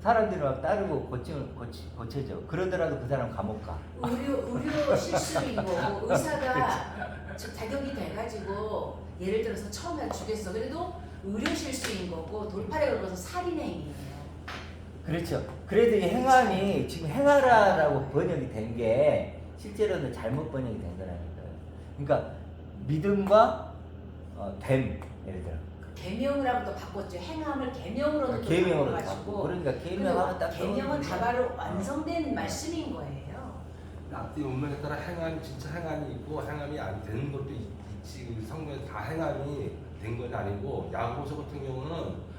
S1: 사람들이 막 따르고 고쳐져. 그러더라도 그 사람 감옥 가.
S2: 의료 실수인 거고, 의사가 자격이 돼가지고 예를 들어서 처음에 죽였어. 그래도 의료 실수인 거고, 돌팔에 걸려서 살인 행위예요.
S1: 그렇죠. 그래도 이 행함이 지금 행하라라고 번역이 된 게 실제로는 잘못 번역이 된 거라니까요. 그러니까 믿음과 됨, 예를 들어.
S2: 계명이라고 또 바꿨죠. 행함을 계명으로도 또
S1: 계명으로
S2: 바꿔가지고.
S1: 바꾸고. 그러니까 계명하면 딱
S2: 계명은 다바로 완성된 말씀인 거예요.
S3: 앞뒤 운명에 따라 행함이 진짜 행함이 있고 행함이 안 되는 것도 있지. 성경에 다 행함이 된 건 아니고, 야고보서 같은 경우는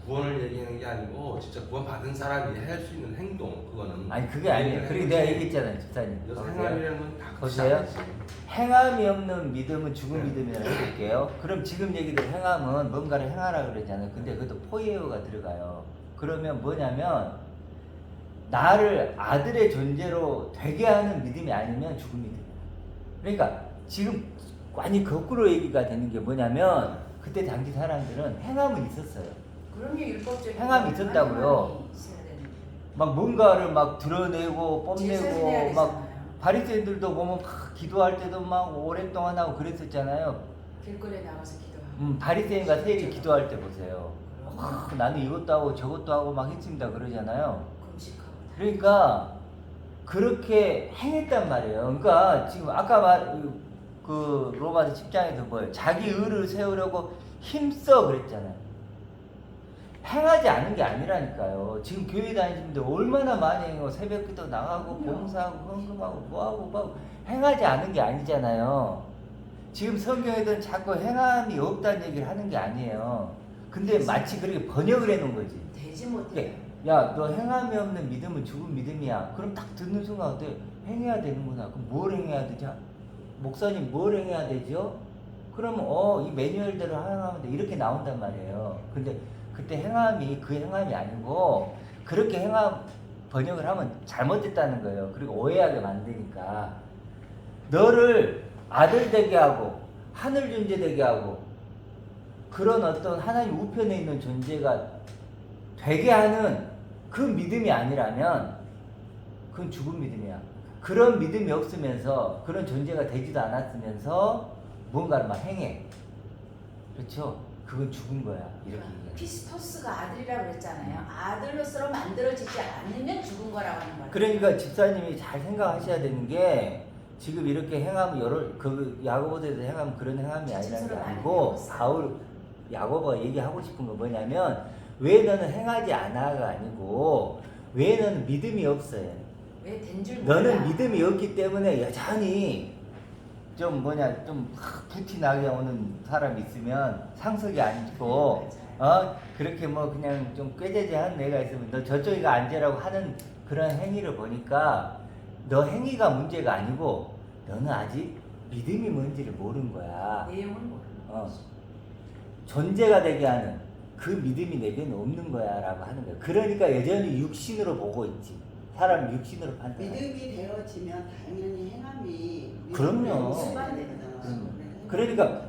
S3: 구원을 얘기하는 게 아니고 진짜 구원 받은 사람이 할 수 있는 행동, 그거는
S1: 아니 그게 아니에요. 그리고 내가 얘기했잖아요, 집사님.
S3: 그래서 행함이라는 건 다
S1: 보세요. 행함이 없는 믿음은 죽은 믿음이라고 해볼게요. 그럼 지금 얘기된 행함은 뭔가를 행하라 그러잖아요. 근데 그것도 포이에어가 들어가요. 그러면 뭐냐면 나를 아들의 존재로 되게 하는 믿음이 아니면 죽은 믿음이에요. 그러니까 지금 완전히 거꾸로 얘기가 되는 게 뭐냐면, 그때 당시 사람들은 행함은 있었어요.
S2: 그럼요, 율법적인
S1: 행함이 있었다고요. 막 뭔가를 막 드러내고 뽐내고, 막 바리새인들도 보면 막 기도할 때도 막 오랫동안 하고 그랬었잖아요.
S2: 길거리에 나가서 기도하고.
S1: 바리새인과 세리 기도할 때 보세요. 나는 이것도 하고 저것도 하고 막 했습니다 그러잖아요.
S2: 금식하고.
S1: 그러니까 그렇게 행했단 말이에요. 그러니까 지금 아까 그 로마서 10장에서 뭐예요? 자기 의를 세우려고 힘써 그랬잖아요. 행하지 않은 게 아니라니까요. 지금 교회 다니시는 분들 얼마나 많이 행하고 새벽기도 나가고 봉사하고 헌금하고 뭐하고 행하지 않은 게 아니잖아요. 지금 성경에는 자꾸 행함이 없다는 얘기를 하는 게 아니에요. 근데 마치 그렇게 번역을 해놓은 거지.
S2: 되지 못해.
S1: 야, 너 행함이 없는 믿음은 죽은 믿음이야. 그럼 딱 듣는 순간 어때? 행해야 되는구나. 그럼 뭘 행해야 되죠? 목사님 뭘 행해야 되죠? 그러면 이 매뉴얼대로 행하면 돼. 이렇게 나온단 말이에요. 근데 그때 행함이 그 행함이 아니고, 그렇게 행함 번역을 하면 잘못됐다는 거예요. 그리고 오해하게 만드니까 너를 아들 되게 하고 하늘 존재 되게 하고 그런 어떤 하나님 우편에 있는 존재가 되게 하는 그 믿음이 아니라면 그건 죽은 믿음이야. 그런 믿음이 없으면서, 그런 존재가 되지도 않았으면서 뭔가를 막 행해. 그렇죠? 그건 죽은 거야. 이렇게 얘기해.
S2: 피스토스가 아들이라고 그랬잖아요. 아들로서 만들어지지 않으면 죽은 거라고 하는 거예요.
S1: 그러니까 집사님이 잘 생각하셔야 되는 게, 지금 이렇게 행하면 야고보서에서 행하면 그런 행함이 아니라는 게 아니고, 야고보가 얘기하고 싶은 건 뭐냐면, 왜 너는 행하지 않아가 아니고 왜 너는 믿음이 없어요.
S2: 왜 된 줄 몰라.
S1: 너는 믿음이 없기 때문에 여전히 좀 부티 나게 오는 사람 있으면 상석에 앉고 그렇게 뭐 그냥 좀 꾀재재한 애가 있으면 너 저쪽이가 앉으라고 하는 그런 행위를 보니까 너 행위가 문제가 아니고 너는 아직 믿음이 뭔지를 모르는 거야.
S2: 내용을 모르는 거지.
S1: 존재가 되게 하는 그 믿음이 내게는 없는 거야 라고 하는 거야. 그러니까 여전히 육신으로 보고 있지. 사람 육신으로 판단해.
S4: 믿음이 되어지면 당연히 행함이
S1: 그럼요.
S4: 수반되거든.
S1: 그러니까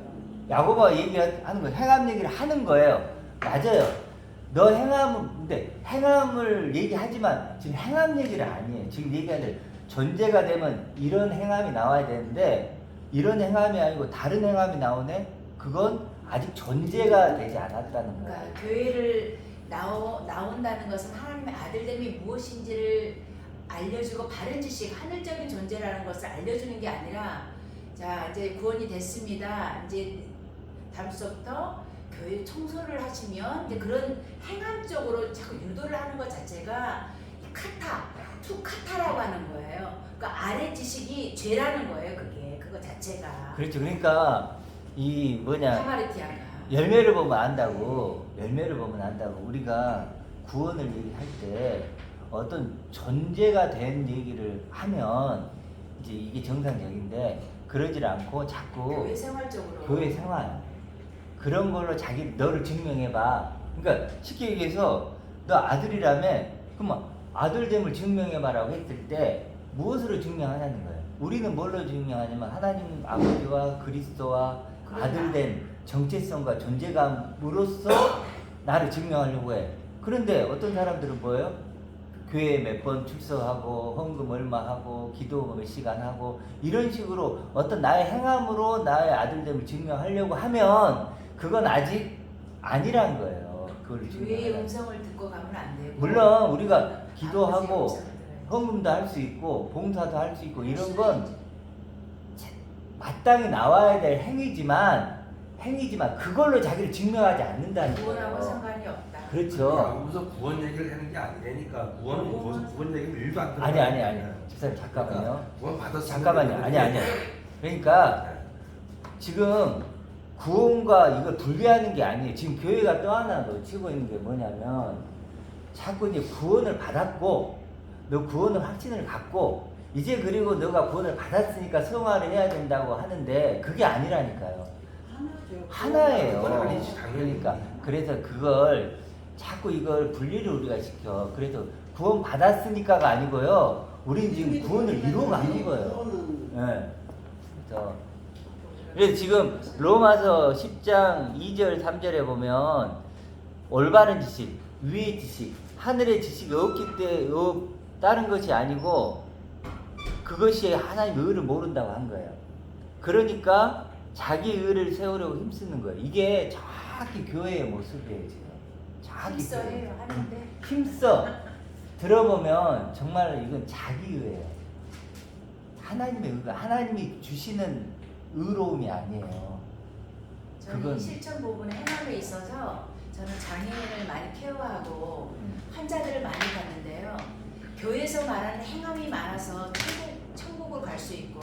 S1: 야고보가 얘기하는 거 행함 얘기를 하는 거예요. 맞아요. 너 행함, 근데 행함을 얘기하지만 지금 행함 얘기를 아니에요. 지금 얘기하는 존재가 되면 이런 행함이 나와야 되는데 이런 행함이 아니고 다른 행함이 나오네? 그건 아직 존재가 되지 않았다는 거예요.
S2: 그러니까 교회를 나온다는 것은 하나님의 아들됨이 무엇인지를 알려주고 바른 지식, 하늘적인 존재라는 것을 알려주는 게 아니라 자 이제 구원이 됐습니다. 이제 다음 주부터 교회 청소를 하시면 이제 그런 행함 쪽으로 자꾸 유도를 하는 것 자체가 투카타라고 하는 거예요. 그러니까 아래 지식이 죄라는 거예요. 그거 자체가.
S1: 그렇죠. 그러니까 이 뭐냐
S2: 하마르티아가.
S1: 열매를 보면 안다고 우리가 구원을 얘기할 때 어떤 존재가 된 얘기를 하면 이제 이게 정상적인데 그러질 않고 자꾸
S2: 교회 생활적으로.
S1: 교회 생활 그런 걸로 너를 증명해봐. 그러니까 쉽게 얘기해서 너 아들이라며 그럼 아들됨을 증명해봐라고 했을 때 무엇으로 증명하냐는 거예요. 우리는 뭘로 증명하냐면 하나님 아버지와 그리스도와 아들된 정체성과 존재감으로써 나를 증명하려고 해. 그런데 어떤 사람들은 뭐예요? 교회에 몇 번 출석하고 헌금 얼마 하고 기도 몇 시간 하고 이런 식으로 어떤 나의 행함으로 나의 아들됨을 증명하려고 하면 그건 아직 아니란 거예요. 그걸
S2: 교회의
S1: 증명하려면.
S2: 음성을 듣고 가면 안 되고.
S1: 물론 우리가
S2: 아버지의
S1: 기도하고
S2: 음성을 들어야지.
S1: 헌금도 할 수 있고 봉사도 할 수 있고 이런 건 마땅히 나와야 될 행위지만 그걸로 자기를 증명하지 않는다는
S2: 구원하고
S1: 거예요.
S2: 상관이 없다.
S1: 그렇죠.
S3: 여기서 구원 얘기를 하는 게 아니라니까. 구원 얘기를 일도 안 들어.
S1: 아니. 집사님 잠깐만요.
S3: 구원 받았으면
S1: 잠깐만요. 아니. 그러니까 지금 구원과 이걸 분리하는 게 아니에요. 지금 교회가 또 하나 놓치고 있는 게 뭐냐면 자꾸 이제 구원을 받았고 너 구원을 확신을 갖고 이제 그리고 너가 구원을 받았으니까 성화를 해야 된다고 하는데 그게 아니라니까요. 하나예요.
S3: 그건 아니지, 당연히.
S1: 그러니까 그래서 그걸 자꾸 이걸 분리를 우리가 시켜. 그래서 구원 받았으니까가 아니고요. 우리는 지금 구원을 이루어가는 거예요. 예. 그래서 지금 로마서 10장 2절 3절에 보면 올바른 지식, 위의 지식, 하늘의 지식이 없기 때문에 다른 것이 아니고 그것이 하나님의 의를 모른다고 한 거예요. 그러니까 자기 의를 세우려고 힘쓰는 거예요. 이게 정확히 교회의 모습이에요. 지금 정확히
S2: 힘써요 하는데
S1: 힘써 들어보면 정말 이건 자기 의예요. 하나님의 의가 하나님이 주시는 의로움이 아니에요.
S2: 저는
S1: 그건-
S2: 이 실천 부분의 행함에 있어서 저는 장애인을 많이 케어하고 환자들을 많이 봤는데요. 교회에서 말하는 행함이 많아서 천국을 갈 수 있고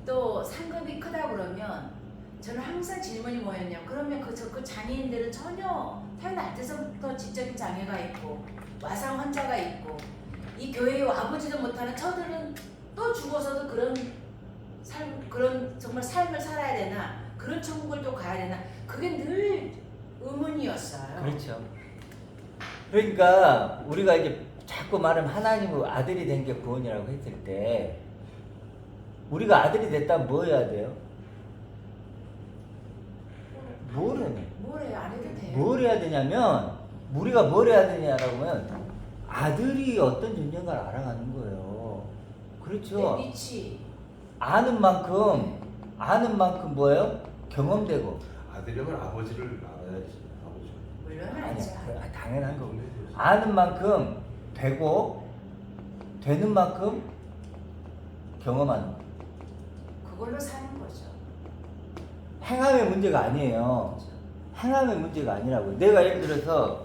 S2: 또 상급이 크다 그러면 저는 항상 질문이 뭐였냐 그러면 그 장애인들은 전혀 태어날 때서부터 지적인 장애가 있고 와상 환자가 있고 이 교회에 와보지도 못하는 저들은 또 죽어서도 그런 정말 삶을 살아야 되나 그런 천국을 또 가야 되나 그게 늘 의문이었어요.
S1: 그렇죠. 그러니까 우리가 이제 자꾸 말하면 하나님의 아들이 된 게 구원이라고 했을 때 우리가 아들이 됐다면 뭐 해야 돼요? 뭘
S2: 뭐래요? 안 해도 돼요.
S1: 뭘 해야 되냐면 우리가 뭘 해야 되냐라고 하면 아들이 어떤 존재인가를 알아가는 거예요. 그렇죠.
S2: 내 위치.
S1: 아는 만큼 뭐예요? 경험되고.
S3: 아들이면 아버지를 알아야지. 아버지.
S2: 물론
S1: 아니야.
S2: 알죠.
S1: 당연한 거고. 아는 만큼 되고 되는 만큼 경험하는 거.
S2: 그걸로 사는 거죠.
S1: 행함의 문제가 아니에요. 행함의 문제가 아니라고요. 내가 예를 들어서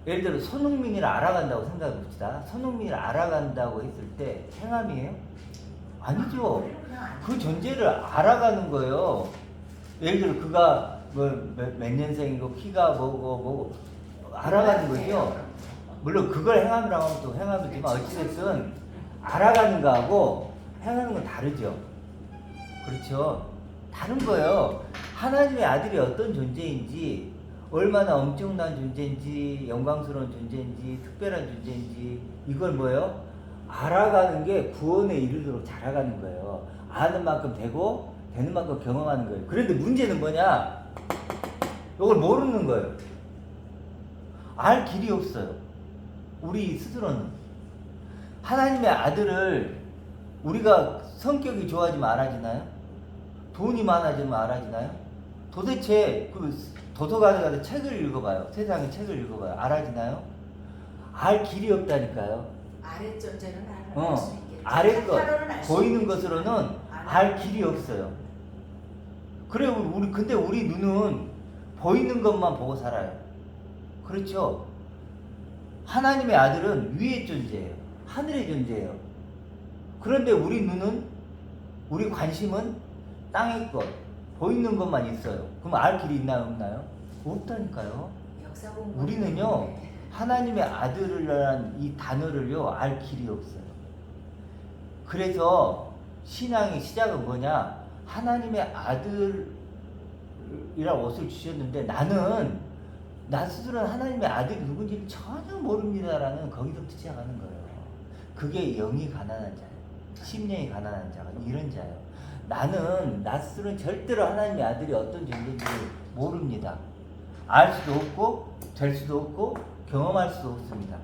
S1: 예를 들어 손흥민이를 알아간다고 생각해 봅시다. 손흥민이를 알아간다고 했을 때 행함이에요? 아니죠. 그 존재를 알아가는 거예요. 예를 들어 그가 몇 년생이고 키가 뭐고 알아가는 거죠. 물론 그걸 행함이라고 하면 또 행함이지만 어찌됐든 알아가는 거하고 행하는 건 다르죠. 그렇죠. 다른 거예요. 하나님의 아들이 어떤 존재인지 얼마나 엄청난 존재인지 영광스러운 존재인지 특별한 존재인지 이걸 뭐예요? 알아가는 게 구원에 이르도록 자라가는 거예요. 아는 만큼 되고 되는 만큼 경험하는 거예요. 그런데 문제는 뭐냐? 이걸 모르는 거예요. 알 길이 없어요. 우리 스스로는. 하나님의 아들을 우리가 성격이 좋아지면 알아지나요? 돈이 많아지면 알아지나요? 도대체 그 도서관에 가서 책을 읽어봐요. 세상의 책을 읽어봐요. 알아지나요? 알 길이 없다니까요.
S2: 아래 존재는 알 수 있겠죠.
S1: 아래 것,
S2: 하나로는 알수
S1: 보이는
S2: 있겠죠.
S1: 것으로는 알 길이 없어요. 그래, 근데 우리 눈은 보이는 것만 보고 살아요. 그렇죠? 하나님의 아들은 위의 존재예요. 하늘의 존재예요. 그런데 우리 눈은, 우리 관심은 땅의 것, 보이는 것만 있어요. 그럼 알 길이 있나요, 없나요? 없다니까요.
S2: 역사 공부
S1: 우리는요, 하나님의 아들이라는 이 단어를요, 알 길이 없어요. 그래서 신앙의 시작은 뭐냐? 하나님의 아들이라고 옷을 주셨는데 나 스스로는 하나님의 아들이 누군지 전혀 모릅니다라는 거기서부터 시작하는 거예요. 그게 영이 가난한 자예요. 심령이 가난한 자가 이런 자예요. 나 스스로는 절대로 하나님의 아들이 어떤 존재인지 모릅니다. 알 수도 없고 될 수도 없고 경험할 수도 없습니다.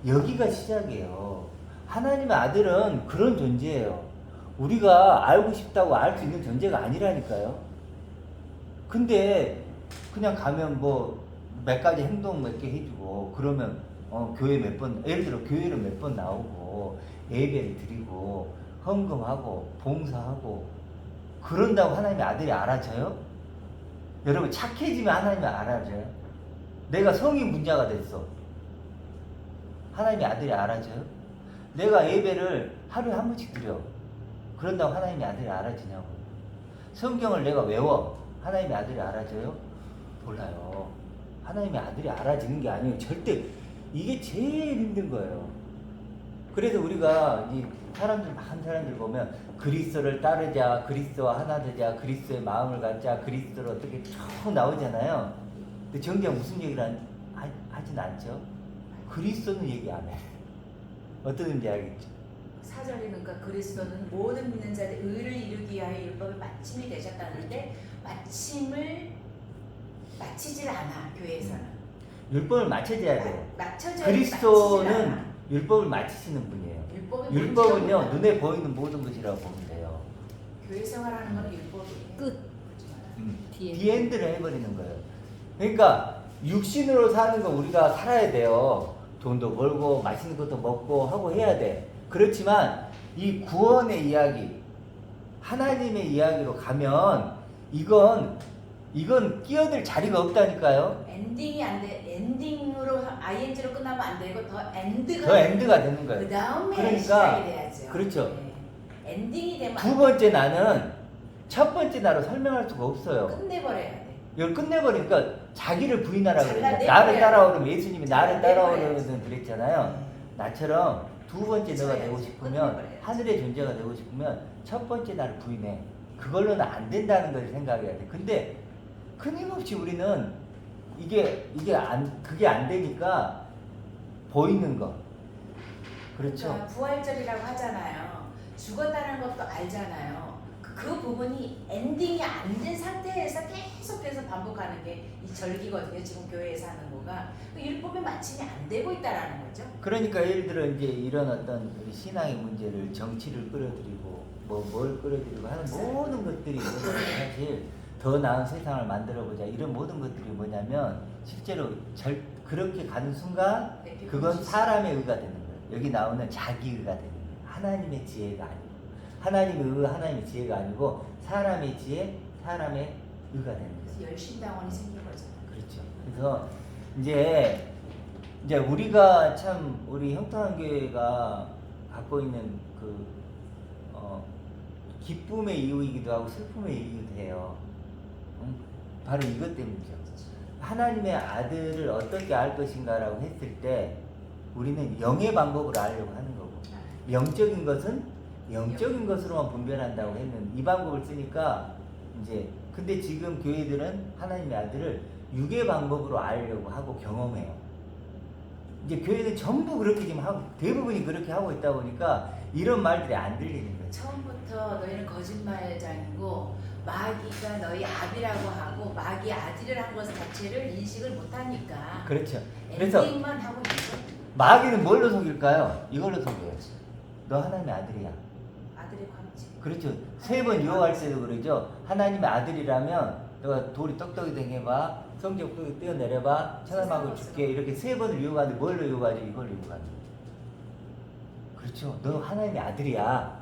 S1: 여기가 시작이에요. 하나님의 아들은 그런 존재예요. 우리가 알고 싶다고 알 수 있는 존재가 아니라니까요. 근데 그냥 가면 뭐 몇 가지 행동 몇 개 해주고 그러면 교회 몇 번, 예를 들어 교회를 몇 번 나오고 예배를 드리고 헌금하고 봉사하고 그런다고 하나님의 아들이 알아져요? 여러분, 착해지면 하나님이 알아줘요? 내가 성인 문자가 됐어. 하나님의 아들이 알아줘요? 내가 예배를 하루에 한 번씩 드려. 그런다고 하나님의 아들이 알아주냐고. 성경을 내가 외워. 하나님의 아들이 알아줘요? 몰라요. 하나님의 아들이 알아지는 게 아니에요. 절대. 이게 제일 힘든 거예요. 그래서 우리가 이 많은 사람들 보면 그리스도를 따르자, 그리스도와 하나 되자, 그리스도의 마음을 갖자, 그리스도를 어떻게 쭉 나오잖아요. 근데 정작 무슨 얘기를 하진 않죠? 그리스도는 얘기 안 해. 어떤 의미인지 알겠죠?
S2: 사절에 그러니까 그리스도는 모든 믿는 자들의 의를 이루기 위하여 율법의 마침이 되셨다는데 마침을 마치질 않아. 교회에서는
S1: 율법을 맞춰줘야 돼요.
S2: 맞춰져야
S1: 그리스도는 율법을 마치시는 분이에요. 율법은요,
S2: 먼저
S1: 눈에 보이는 모든 것이라고 보면 돼요.
S2: 교회 생활하는 건 율법이에요.
S5: 끝.
S1: 디엔드를 해버리는 거예요. 그러니까 육신으로 사는 거 우리가 살아야 돼요. 돈도 벌고 맛있는 것도 먹고 하고 해야 돼. 그렇지만 이 구원의 이야기, 하나님의 이야기로 가면 이건 끼어들 자리가 없다니까요.
S2: 엔딩이 안 돼. 엔딩으로 ing로 끝나면 안 되고 더
S1: 엔드가 되는 거예요.
S2: 그 다음에
S1: 그러니까,
S2: 시작이 돼야죠.
S1: 그렇죠.
S2: 네. 엔딩이 되면
S1: 두 번째 나는 첫 번째 나로 설명할 수가 없어요.
S2: 끝내버려야 돼.
S1: 이걸 끝내버리니까 자기를 부인하라 그랬잖아요.
S2: 잘라내버려야
S1: 나를
S2: 돼.
S1: 따라오면 예수님이 나를
S2: 잘라내버려야지.
S1: 따라오려면 그랬잖아요. 나처럼 두 번째 너가 되고
S2: 그쳐야지.
S1: 싶으면,
S2: 끝내버려야지.
S1: 하늘의 존재가 되고 싶으면 첫 번째 나를 부인해. 그걸로는 안 된다는 걸 생각해야 돼. 근데 끊임없이 우리는 그게 안 되니까 보이는 거. 그렇죠.
S2: 그러니까 부활절이라고 하잖아요. 죽었다는 것도 알잖아요. 그 부분이 엔딩이 안 된 상태에서 계속해서 반복하는 게 이 절기거든요. 지금 교회에서 하는 거가 그 율법의 마침이 안 되고 있다라는 거죠.
S1: 그러니까 예를 들어 이제 이런 어떤 우리 신앙의 문제를 정치를 끌어들이고 뭘 끌어들이고 하는 모든 것들이 사실 더 나은 세상을 만들어보자 이런 모든 것들이 뭐냐면 실제로 그렇게 가는 순간 그건 사람의 의가 되는 거예요. 여기 나오는 자기 의가 되는 거예요. 하나님의 지혜가 아니고 하나님의 의, 하나님의 지혜가 아니고 사람의 지혜, 사람의 의가 되는 거예요.
S2: 그래서 열심당원이 생긴 거잖아요.
S1: 그렇죠. 그래서 이제 우리가 참 우리 형통한교회가 갖고 있는 기쁨의 이유이기도 하고 슬픔의 이유이기도 해요. 바로 이것 때문이죠. 하나님의 아들을 어떻게 알 것인가라고 했을 때 우리는 영의 방법으로 알려고 하는 거고 영적인 것은 영적인 것으로만 분별한다고 했는 이 방법을 쓰니까 이제 근데 지금 교회들은 하나님의 아들을 육의 방법으로 알려고 하고 경험해요. 이제 교회는 전부 그렇게 지금 하고 대부분이 그렇게 하고 있다 보니까 이런 말들이 안 들리는 거예요.
S2: 처음부터 너희는 거짓말장이고 마귀가 너희 아비라고 하고 마귀 아들을 한 것 자체를 인식을 못하니까
S1: 그렇죠. 그래서
S2: 엔딩만 하고 있어.
S1: 마귀는 뭘로 속일까요? 이걸로 속여요. 너 하나님의 아들이야.
S2: 아들의 광채.
S1: 그렇죠. 3번 유혹할 때도 그러죠. 하나님의 아들이라면 너가 돌이 떡떡이 되게봐, 성적 뛰어내려봐, 천하만국을 줄게, 이렇게 3번을 유혹하는데 뭘로 유혹하죠? 이걸 유혹하는 거예요. 그렇죠. 너 하나님의 아들이야.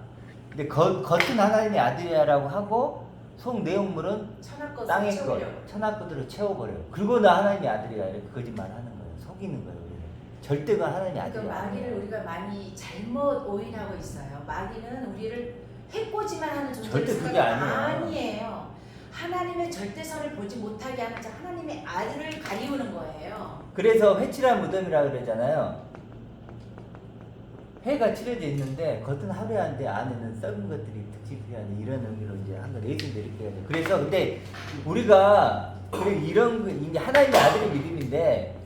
S1: 근데 겉은 하나님의 아들이야라고 하고 속 내용물은
S2: 천하 것을
S1: 땅의 것,
S2: 채우려고.
S1: 천하 것으로 채워버려요. 그리고 나 하나님의 아들이야 이렇게 거짓말하는 거예요. 속이는 거예요. 우리는. 절대 그 하나님의 아들이
S2: 그러니까 마귀를
S1: 아니에요.
S2: 우리가 많이 잘못 오인하고 있어요. 마귀는 우리를 해코지만 하는 존재로
S1: 절대 그게
S2: 생각하는
S1: 아니에요.
S2: 아니에요. 하나님의 절대선을 보지 못하게 하는 자 하나님의 아들을 가리우는 거예요.
S1: 그래서 회칠한 무덤이라 그러잖아요. 회가 칠해져 있는데 겉은 화려한데 안에는 썩은 것들이 득실하는 이런 의미로 이제 한번 내신들 이렇게 해야 돼요. 그래서 근데 우리가 이런 거 이제 하나님의 아들의 믿음인데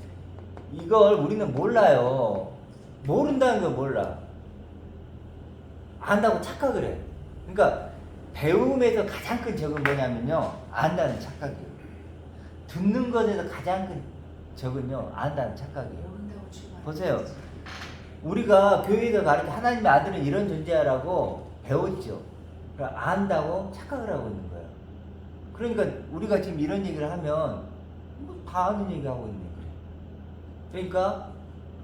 S1: 이걸 우리는 몰라요. 모른다는 걸 몰라. 안다고 착각을 해. 그러니까 배움에서 가장 큰 적은 뭐냐면요. 안다는 착각이에요. 듣는 것에서 가장 큰 적은요. 안다는 착각이에요.
S2: 모른다고 추구하는
S1: 보세요.
S2: 거지.
S1: 우리가 교회에서 가르쳐 하나님의 아들은 이런 존재라고 배웠죠. 그러니까 안다고 착각을 하고 있는 거예요. 그러니까 우리가 지금 이런 얘기를 하면 다 아는 얘기하고 있는 거예요. 그러니까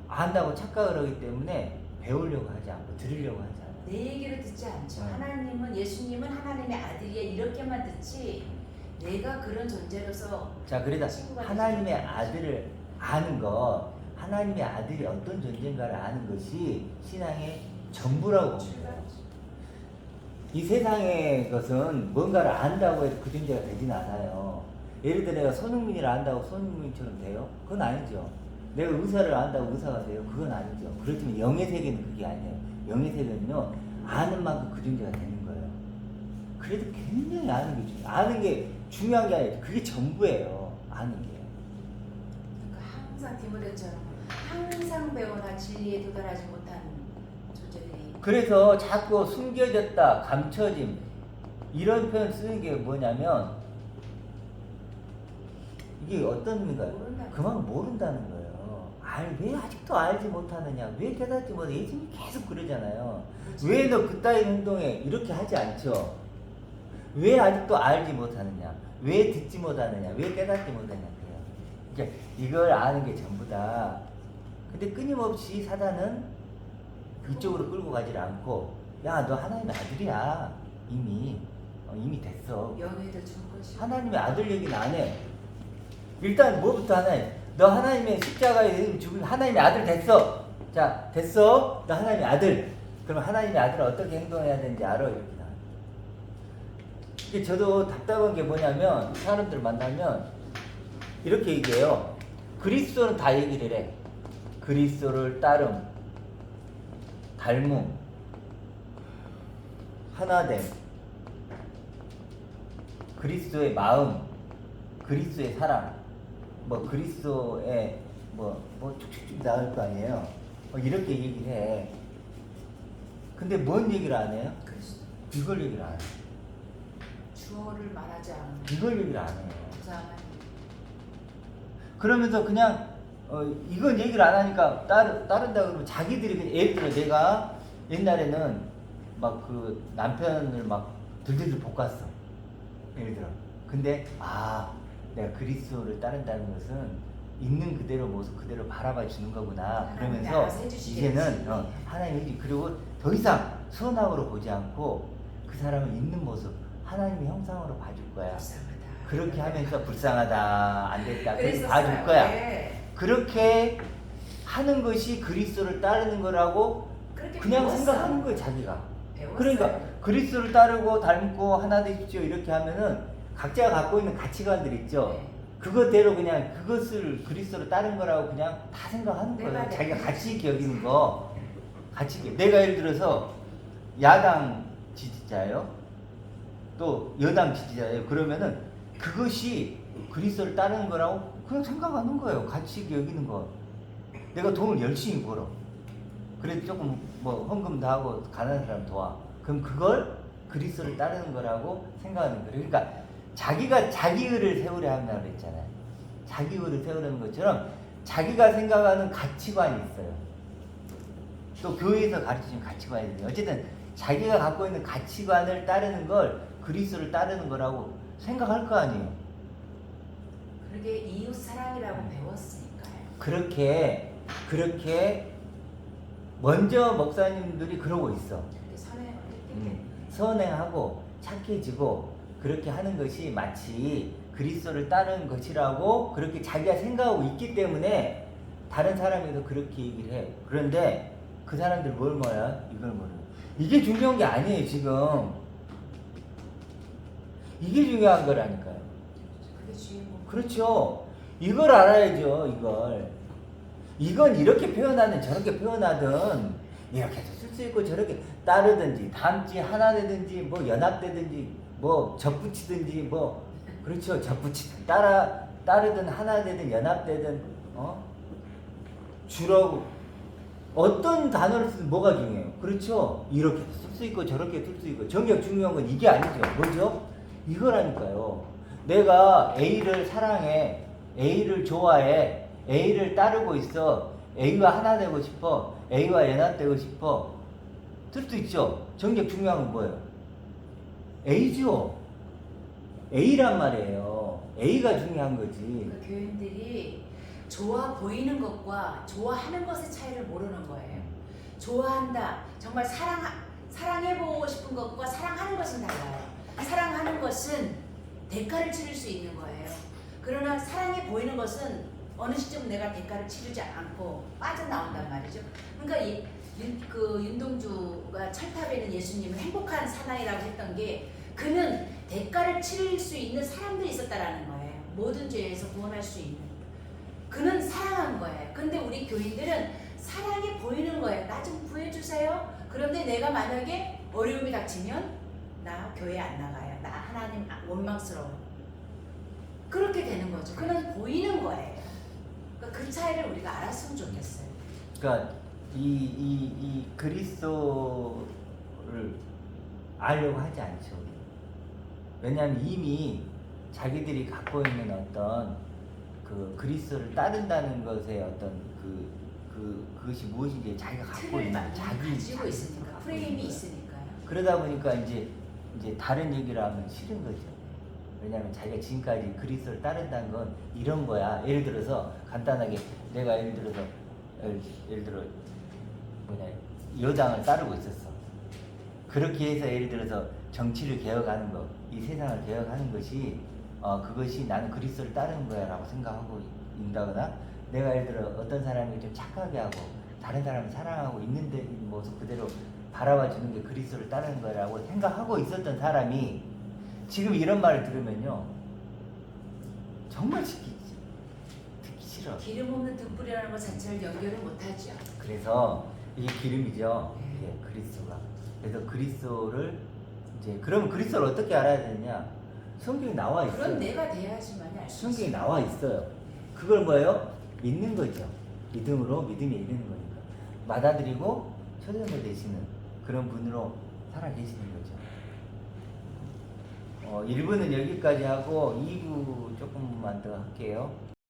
S1: 안다고 착각을 하기 때문에 배우려고 하지 않고 들으려고 하지 않아요.
S2: 내 얘기를 듣지 않죠.
S1: 네.
S2: 하나님은 예수님은 하나님의 아들이야 이렇게만 듣지 내가 그런 존재로서
S1: 자, 그러다
S2: 친구가
S1: 하나님의
S2: 되지.
S1: 아들을 아는 거, 하나님의 아들이 어떤 존재인가를 아는 것이 신앙의 전부라고 봅니다.
S2: 출발이죠.
S1: 이 세상의 것은 뭔가를 안다고 해서 그 존재가 되진 않아요. 예를 들어 내가 손흥민이를 안다고 손흥민처럼 돼요? 그건 아니죠. 내가 의사를 안다고 의사가 돼요? 그건 아니죠. 그렇지만 영의 세계는 그게 아니에요. 영의 세계는요, 아는 만큼 그 존재가 되는 거예요. 그래도 굉장히 아는 게 중요해요. 아는 게 중요한 게 아니에요. 그게 전부예요. 아는 게.
S2: 그러니까 항상 디모데처럼 항상 배우나 진리에 도달하지 못한 존재들이
S1: 그래서 자꾸 숨겨졌다, 감춰짐, 이런 표현 쓰는 게 뭐냐면, 이게 어떤 의미인가요?
S2: 모른다는
S1: 그만 모른다는 거예요. 왜 아직도 알지 못하느냐? 왜 깨닫지 못해? 예수님이 계속 그러잖아요. 왜 너 그따위 행동에 이렇게 하지 않죠? 왜 아직도 알지 못하느냐? 왜 듣지 못하느냐? 왜 깨닫지 못하느냐? 그래요. 그러니까 이걸 아는 게 전부다. 근데 끊임없이 사단은 이쪽으로 끌고 가지 않고, 야, 너 하나님의 아들이야. 이미 됐어.
S2: 영예도 준 것이
S1: 하나님의 아들 얘기는 안 해. 일단 뭐부터 하나님? 너 하나님의 십자가에 죽은 하나님의 아들 됐어. 자, 됐어. 너 하나님의 아들. 그럼 하나님의 아들은 어떻게 행동해야 되는지 알아? 이렇게 나와요. 이게 저도 답답한 게 뭐냐면 사람들 만나면 이렇게 얘기해요. 그리스도는 다 얘기를 해. 그리스도를 따름, 닮음, 하나됨, 그리스도의 마음, 그리스도의 사랑, 뭐 그리스도의 뭐 쭉쭉쭉 나올 거 아니에요. 이렇게 얘기를 해. 근데 뭔 얘기를 안 해요?
S2: 그리스도
S1: 이걸 얘기를 안 해요.
S2: 주어를 말하지 않는
S1: 이걸 얘기를 안 해요.
S2: 부사만
S1: 그러면서 그냥 이건 얘기를 안 하니까 따른다 그러면 자기들이 그냥 예를 들어 내가 옛날에는 막 그 남편을 막 들들들 볶았어. 예를 들어. 근데 내가 그리스도를 따른다는 것은 있는 그대로 모습 그대로 바라봐 주는 거구나.
S2: 하나님이
S1: 그러면서
S2: 알아서 해주시겠지.
S1: 이제는 하나님이 해주지. 그리고 더 이상 선악으로 보지 않고 그 사람을 있는 모습 하나님의 형상으로 봐줄 거야.
S2: 불쌍하다.
S1: 그렇게 하면서 불쌍하다, 안 됐다, 그렇게
S2: 그랬었어요.
S1: 봐줄 거야.
S2: 네.
S1: 그렇게 하는 것이 그리스도를 따르는 거라고
S2: 그렇게
S1: 그냥
S2: 배웠어요.
S1: 생각하는 거예요, 자기가.
S2: 배웠어요.
S1: 그러니까 그리스도를 따르고 닮고 하나 되십시오 이렇게 하면은 각자가 갖고 있는 가치관들 있죠.
S2: 네.
S1: 그것대로 그냥 그것을 그리스도를 따른 거라고 그냥 다 생각하는
S2: 네,
S1: 거예요.
S2: 맞아요.
S1: 자기가 가치 있게 여기는 거. 가치 있게. 내가 예를 들어서 야당 지지자예요. 또 여당 지지자예요. 그러면은 그것이 그리스도를 따르는 거라고 그냥 생각하는 거예요. 가치 있게 여기는 거. 내가 돈을 열심히 벌어. 그래도 조금 뭐 헌금도 하고 가난한 사람 도와. 그럼 그걸 그리스도를 따르는 거라고 생각하는 거예요. 그러니까 자기가 자기 의를 세우려 한다고 그랬잖아요. 자기 의를 세우려는 것처럼 자기가 생각하는 가치관이 있어요. 또 교회에서 가르치는 가치관이 있어요. 어쨌든 자기가 갖고 있는 가치관을 따르는 걸 그리스도를 따르는 거라고 생각할 거 아니에요.
S2: 그러게 이웃 사랑이라고 배웠으니까요.
S1: 그렇게 먼저 목사님들이 그러고 있어.
S2: 그렇게 선행을 했기 때문에.
S1: 선행하고 착해지고 그렇게 하는 것이 마치 그리스도를 따르는 것이라고 그렇게 자기가 생각하고 있기 때문에 다른 사람에도 그렇게 얘기를 해. 그런데 그 사람들 뭘 몰라? 이걸 모르는. 이게 중요한 게 아니에요 지금. 이게 중요한 거라니까요.
S2: 그게 주인공.
S1: 그렇죠. 이걸 알아야죠. 이건 이렇게 표현하든 저렇게 표현하든 이렇게도 쓸 수 있고 저렇게 따르든지 담지 하나 되든지 뭐 연합되든지 뭐 접붙이든지 뭐 그렇죠. 접붙이 따르든 하나 되든 연합되든 주라고 어떤 단어를 쓰든 뭐가 중요해요. 그렇죠. 이렇게 쓸 수 있고 저렇게 쓸 수 있고 정작 중요한 건 이게 아니죠. 뭐죠? 이거라니까요. 내가 A를 사랑해, A를 좋아해, A를 따르고 있어, A와 하나 되고 싶어, A와 연합되고 싶어. 쓸 수 있죠. 정작 중요한 건 뭐예요? A죠. A란 말이에요. A가 중요한 거지.
S2: 그 교인들이 좋아 보이는 것과 좋아하는 것의 차이를 모르는 거예요. 좋아한다, 정말 사랑해보고 싶은 것과 사랑하는 것은 달라요. 사랑하는 것은 대가를 치를 수 있는 거예요. 그러나 사랑해 보이는 것은 어느 시점 내가 대가를 치르지 않고 빠져나온단 말이죠. 그러니까 윤동주가 철탑에는 예수님은 행복한 사나이라고 했던 게 그는 대가를 치를 수 있는 사람들이 있었다라는 거예요. 모든 죄에서 구원할 수 있는. 그는 사랑한 거예요. 근데 우리 교인들은 사랑이 보이는 거예요. 나 좀 구해주세요. 그런데 내가 만약에 어려움이 닥치면 나 교회 안 나가요. 나 하나님 원망스러워. 그렇게 되는 거죠. 그는 보이는 거예요. 그러니까 그 차이를 우리가 알았으면 좋겠어요.
S1: 그러니까 이 그리스도를 알려고 하지 않죠. 왜냐하면 이미 자기들이 갖고 있는 어떤 그 그리스도를 따른다는 것의 어떤 그것이 무엇인지 자기가 갖고
S2: 틀을
S1: 있는
S2: 가지고 있으니까
S1: 갖고
S2: 프레임이
S1: 있는 거예요.
S2: 있으니까요.
S1: 그러다 보니까 이제 다른 얘기를 하면 싫은 거죠. 왜냐하면 자기가 지금까지 그리스도를 따른다는 건 이런 거야. 예를 들어서 간단하게 내가 예를 들어 여당을 따르고 있었어. 그렇게 해서 예를 들어서 정치를 개혁하는 것, 이 세상을 개혁하는 것이 그것이 나는 그리스도를 따르는 거야라고 생각하고 있다거나 내가 예를 들어 어떤 사람이 좀 착하게 하고 다른 사람을 사랑하고 있는데 모습 그대로 바라봐 주는 게 그리스도를 따르는 거라고 생각하고 있었던 사람이 지금 이런 말을 들으면요 정말 듣기 싫어.
S2: 기름 없는 등불이라는 것 자체를 연결을 못하죠.
S1: 그래서 이게 기름이죠. 이게 그리스도가. 그래서 그리스도를 그러면 그리스도를 어떻게 알아야 되느냐? 성경에 나와 있어요.
S2: 그런 내가 돼야지만이 알 수
S1: 성경에
S2: 있어요.
S1: 나와 있어요. 그걸 뭐예요? 믿는 거죠. 믿음으로 믿음이 이르는 거니까. 받아들이고 초대가 되시는 그런 분으로 살아계시는 거죠. 1부는 여기까지 하고 2부 조금만 더 할게요.